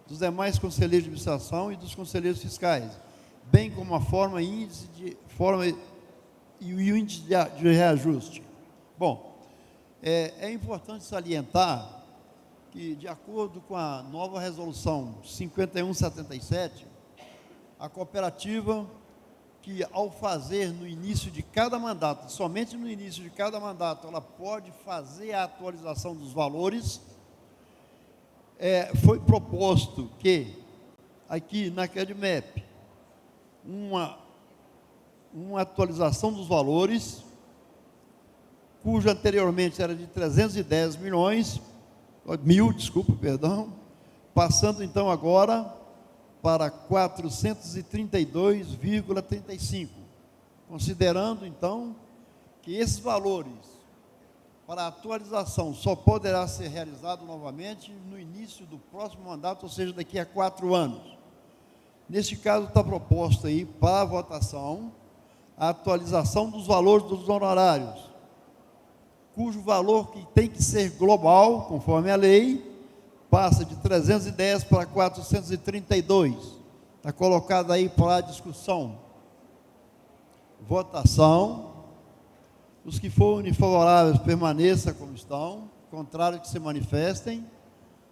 dos demais conselheiros de administração e dos conselheiros fiscais, bem como a forma e o índice de reajuste. Bom, é importante salientar que, de acordo com a nova resolução 5177, a cooperativa que, ao fazer no início de cada mandato, somente no início de cada mandato, ela pode fazer a atualização dos valores, foi proposto que, aqui na CredMap, uma atualização dos valores, cujo anteriormente era de 310 mil, passando então agora para 432,35, considerando então que esses valores para atualização só poderá ser realizado novamente no início do próximo mandato, ou seja, daqui a 4 anos. Neste caso está proposto aí para a votação a atualização dos valores dos honorários, cujo valor que tem que ser global, conforme a lei, passa de 310 para 432. Está colocado aí para a discussão. Votação. Os que forem favoráveis permaneçam como estão, contrário que se manifestem.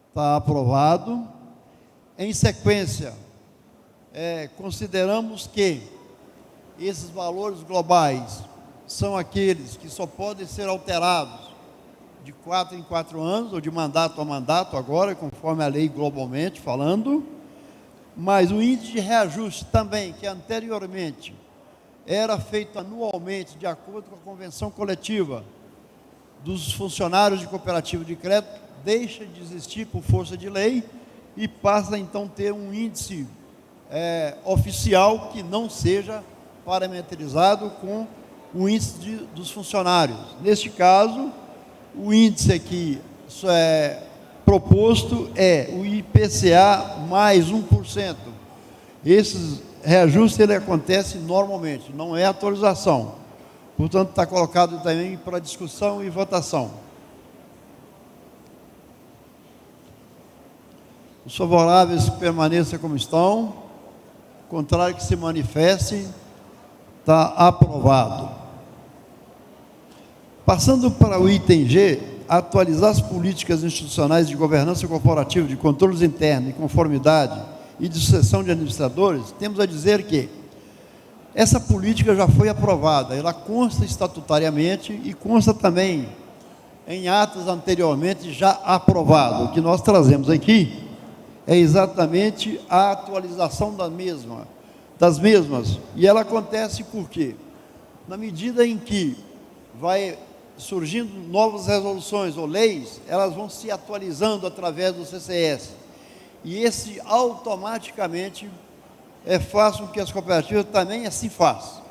Está aprovado. Em sequência, consideramos que esses valores globais são aqueles que só podem ser alterados de 4 em 4 anos, ou de mandato a mandato agora, conforme a lei globalmente falando, mas o índice de reajuste também, que anteriormente era feito anualmente, de acordo com a convenção coletiva dos funcionários de cooperativa de crédito, deixa de existir por força de lei e passa então a ter um índice oficial que não seja parametrizado com o índice dos funcionários. Neste caso, o índice aqui proposto é o IPCA mais 1%. Esses reajustes ele acontece normalmente, não é atualização. Portanto, está colocado também para discussão e votação. Os favoráveis permaneçam como estão, contrário que se manifeste, está aprovado. Passando para o item G, atualizar as políticas institucionais de governança corporativa, de controles internos e conformidade e de sucessão de administradores, temos a dizer que essa política já foi aprovada, ela consta estatutariamente e consta também em atos anteriormente já aprovado. O que nós trazemos aqui é exatamente a atualização das mesmas, e ela acontece por quê? Na medida em que vai surgindo novas resoluções ou leis, elas vão se atualizando através do CCS. E esse automaticamente faz com que as cooperativas também assim façam.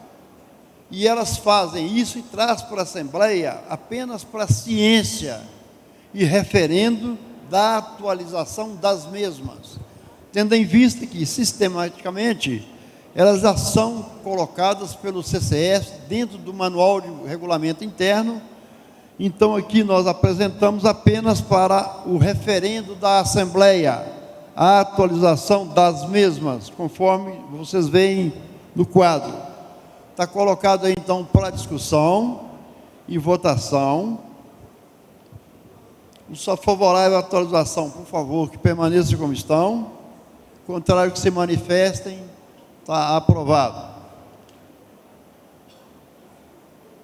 E elas fazem isso e traz para a Assembleia apenas para a ciência e referendo da atualização das mesmas, tendo em vista que, sistematicamente, elas já são colocadas pelo CCS dentro do manual de regulamento interno. Então, aqui nós apresentamos apenas para o referendo da Assembleia a atualização das mesmas, conforme vocês veem no quadro. Está colocado aí, então, para discussão e votação. Os favoráveis à atualização, por favor, que permaneçam como estão. Contrário que se manifestem, está aprovado.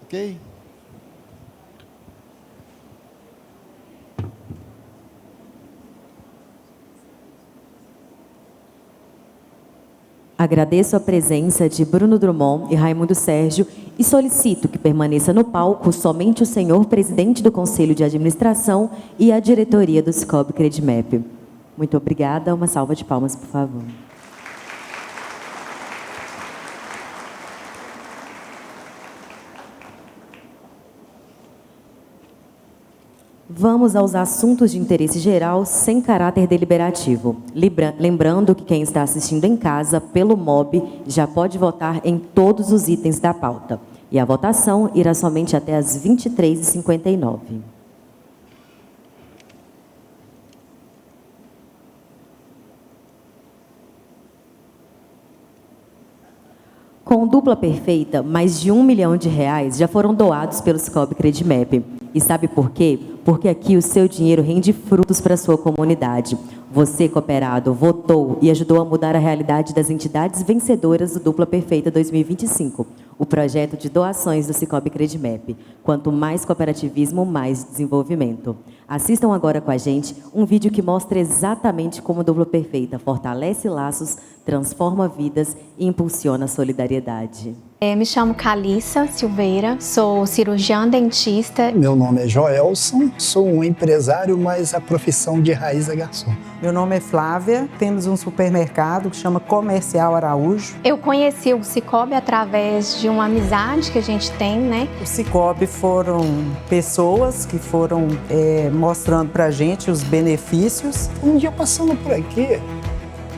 Ok? Agradeço a presença de Bruno Drummond e Raimundo Sérgio e solicito que permaneça no palco somente o senhor presidente do Conselho de Administração e a diretoria do Cicobi Credimap. Muito obrigada. Uma salva de palmas, por favor. Vamos aos assuntos de interesse geral sem caráter deliberativo. Lembrando que quem está assistindo em casa, pelo MOB, já pode votar em todos os itens da pauta. E a votação irá somente até às 23h59. Com dupla perfeita, mais de R$1 milhão já foram doados pelo Cicobi Credimep. E sabe por quê? Porque aqui o seu dinheiro rende frutos para a sua comunidade. Você, cooperado, votou e ajudou a mudar a realidade das entidades vencedoras do Dupla Perfeita 2025, o projeto de doações do Cicobi Credimep. Quanto mais cooperativismo, mais desenvolvimento. Assistam agora com a gente um vídeo que mostra exatamente como o Dupla Perfeita fortalece laços, transforma vidas e impulsiona a solidariedade. Me chamo Calissa Silveira, sou cirurgiã dentista. Meu nome é Joelson, sou um empresário, mas a profissão de raiz é garçom. Meu nome é Flávia, temos um supermercado que chama Comercial Araújo. Eu conheci o Cicobi através de uma amizade que a gente tem, né? O Cicobi foram pessoas que foram mostrando pra gente os benefícios. Um dia passando por aqui,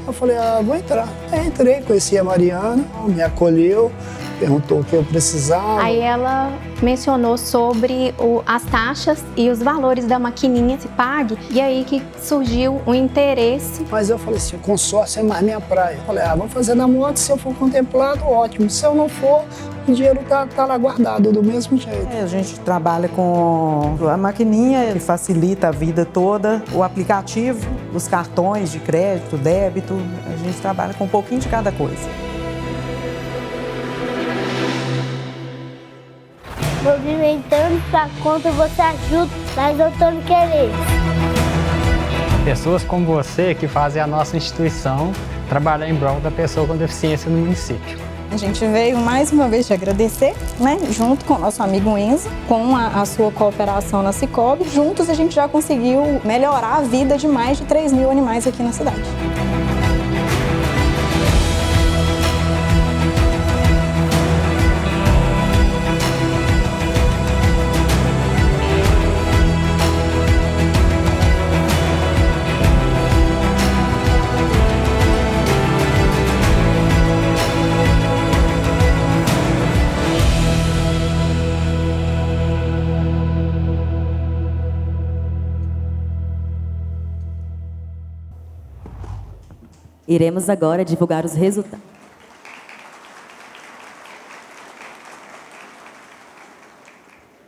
eu falei, vou entrar. Aí entrei, conheci a Mariana, me acolheu, perguntou o que eu precisava. Aí ela mencionou sobre as taxas e os valores da maquininha Cipag, e aí que surgiu o interesse. Mas eu falei assim, o consórcio é mais minha praia. Eu falei, vamos fazer na moto, se eu for contemplado, ótimo. Se eu não for, o dinheiro tá lá guardado do mesmo jeito. A gente trabalha com a maquininha, que facilita a vida toda, o aplicativo, os cartões de crédito, débito, a gente trabalha com um pouquinho de cada coisa. Movimentando para quando você ajuda, mas eu tô no querer. Pessoas como você que fazem a nossa instituição trabalhar em prol da pessoa com deficiência no município. A gente veio mais uma vez te agradecer, né? Junto com o nosso amigo Enzo, com a sua cooperação na Cicobi. Juntos a gente já conseguiu melhorar a vida de mais de 3.000 animais aqui na cidade. Iremos agora divulgar os resultados.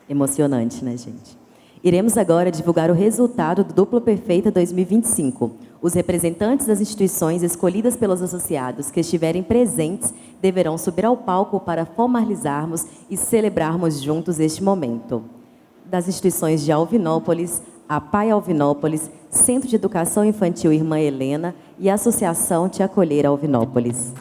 Emocionante, né, gente? Iremos agora divulgar o resultado do Dupla Perfeita 2025. Os representantes das instituições escolhidas pelos associados que estiverem presentes deverão subir ao palco para formalizarmos e celebrarmos juntos este momento. Das instituições de Alvinópolis, a PAI Alvinópolis, Centro de Educação Infantil Irmã Helena e a Associação Te Acolher Alvinópolis.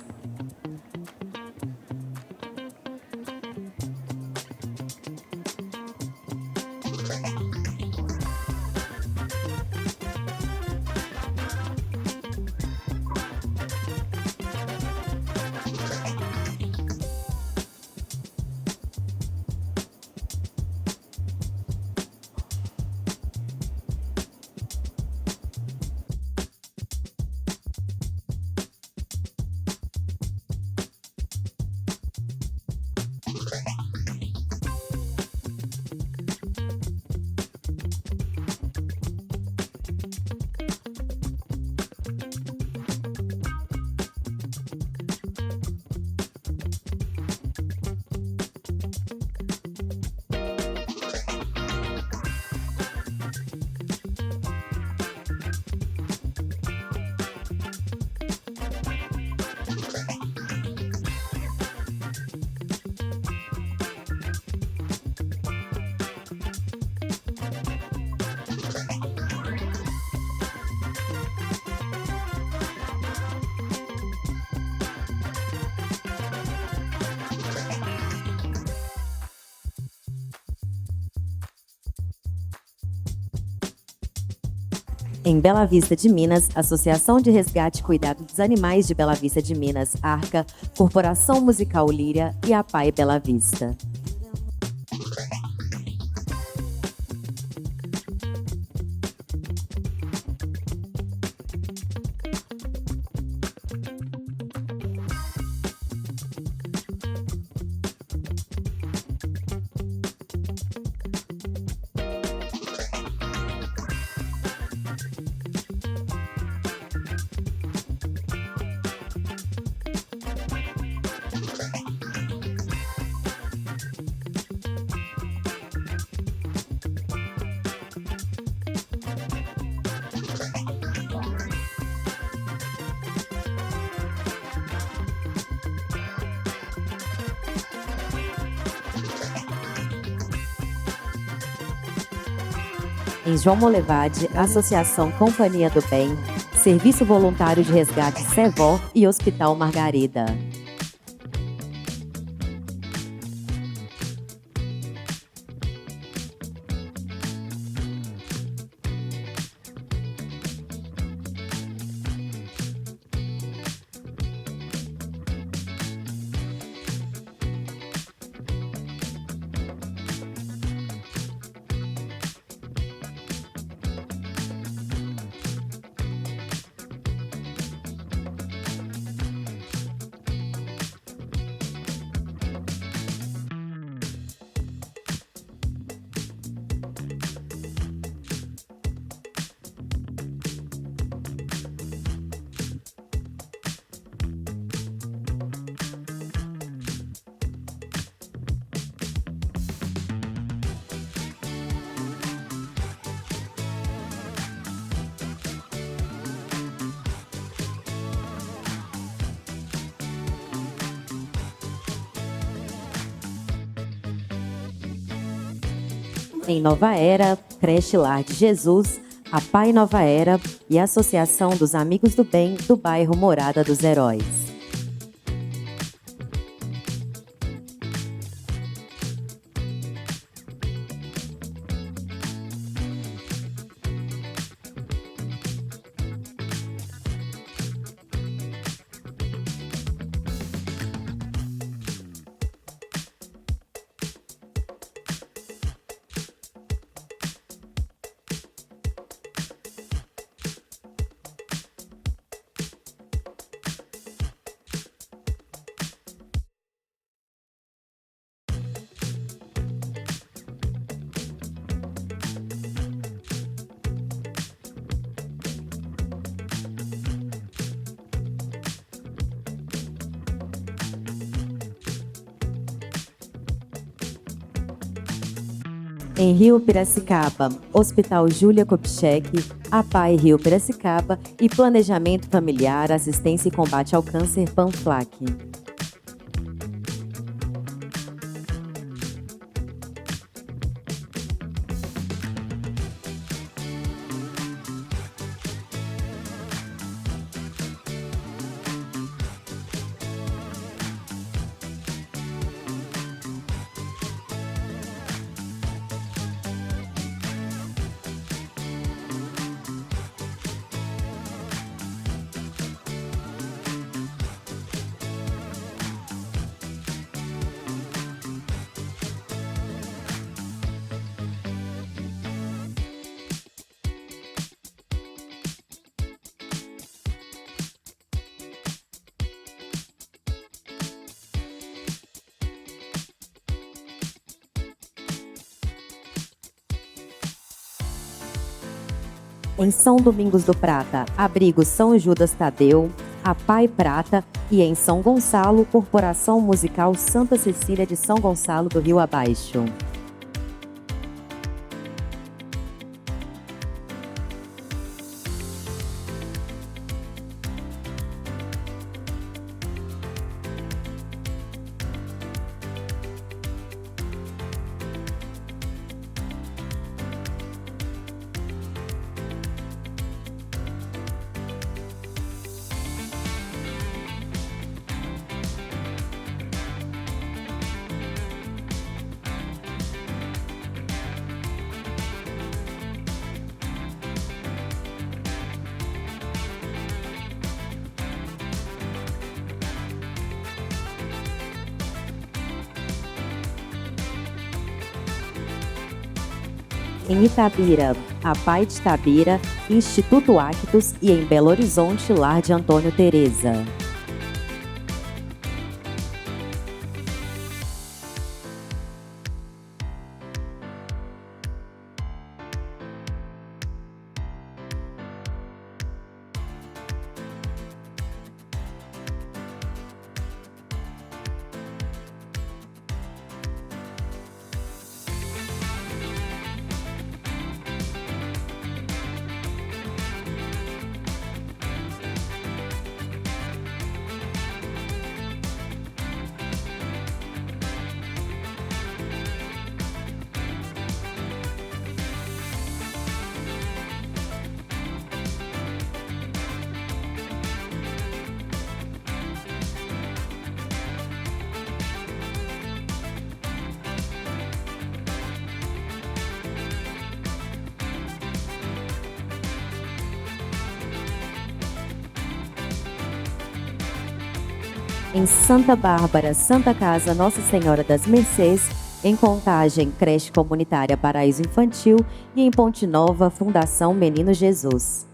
Em Bela Vista de Minas, Associação de Resgate e Cuidado dos Animais de Bela Vista de Minas, ARCA, Corporação Musical Líria e a PAI Bela Vista. Em João Molevade, Associação Companhia do Bem, Serviço Voluntário de Resgate Sevó e Hospital Margarida. Em Nova Era, Creche Lar de Jesus, a Pai Nova Era e a Associação dos Amigos do Bem do bairro Morada dos Heróis. Em Rio Piracicaba, Hospital Júlia Kopchek, APAI Rio Piracicaba e Planejamento Familiar, Assistência e Combate ao Câncer Panflac. Em São Domingos do Prata, Abrigo São Judas Tadeu, APAI Prata e em São Gonçalo, Corporação Musical Santa Cecília de São Gonçalo do Rio Abaixo. Em Itabira, APAI de Itabira, Instituto Actus e em Belo Horizonte, Lar de Antônio Tereza. Em Santa Bárbara, Santa Casa Nossa Senhora das Mercês, em Contagem, Creche Comunitária Paraíso Infantil e em Ponte Nova, Fundação Menino Jesus.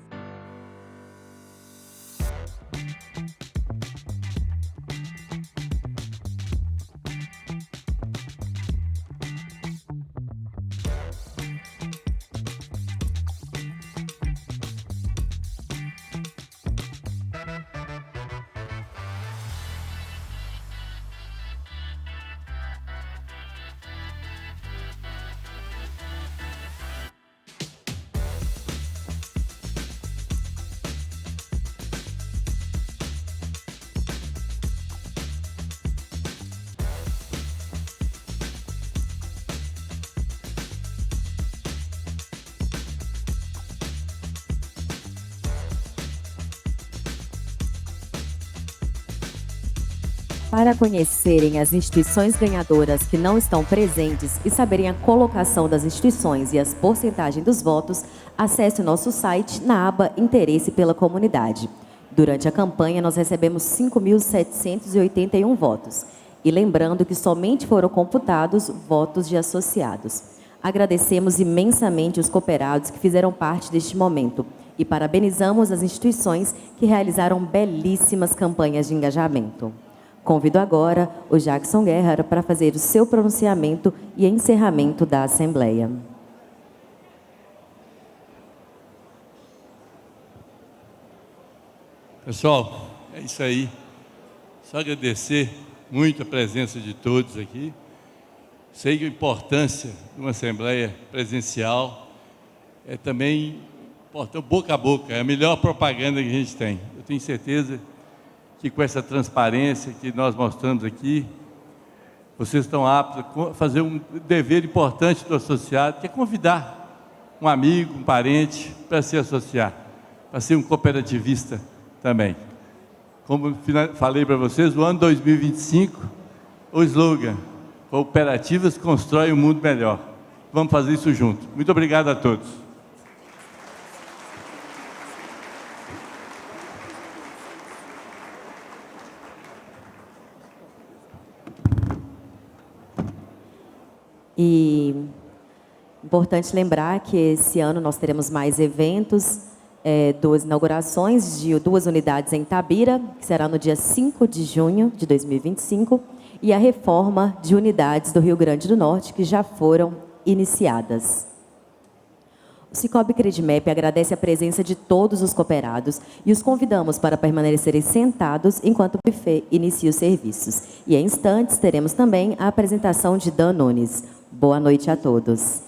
Para conhecerem as instituições ganhadoras que não estão presentes e saberem a colocação das instituições e as porcentagens dos votos, acesse o nosso site na aba Interesse pela Comunidade. Durante a campanha, nós recebemos 5.781 votos. E lembrando que somente foram computados votos de associados. Agradecemos imensamente os cooperados que fizeram parte deste momento e parabenizamos as instituições que realizaram belíssimas campanhas de engajamento. Convido agora o Jackson Guerra para fazer o seu pronunciamento e encerramento da Assembleia. Pessoal, é isso aí. Só agradecer muito a presença de todos aqui. Sei que a importância de uma Assembleia presencial é também boca a boca, é a melhor propaganda que a gente tem. Eu tenho certeza que com essa transparência que nós mostramos aqui, vocês estão aptos a fazer um dever importante do associado, que é convidar um amigo, um parente para se associar, para ser um cooperativista também. Como falei para vocês, o ano 2025, o slogan, cooperativas constroem um mundo melhor. Vamos fazer isso junto. Muito obrigado a todos. E importante lembrar que esse ano nós teremos mais eventos, 2 inaugurações de 2 unidades em Itabira, que será no dia 5 de junho de 2025, e a reforma de unidades do Rio Grande do Norte, que já foram iniciadas. O Cicobi Credimep agradece a presença de todos os cooperados e os convidamos para permanecerem sentados enquanto o buffet inicia os serviços. E em instantes teremos também a apresentação de Dan Nunes. Boa noite a todos.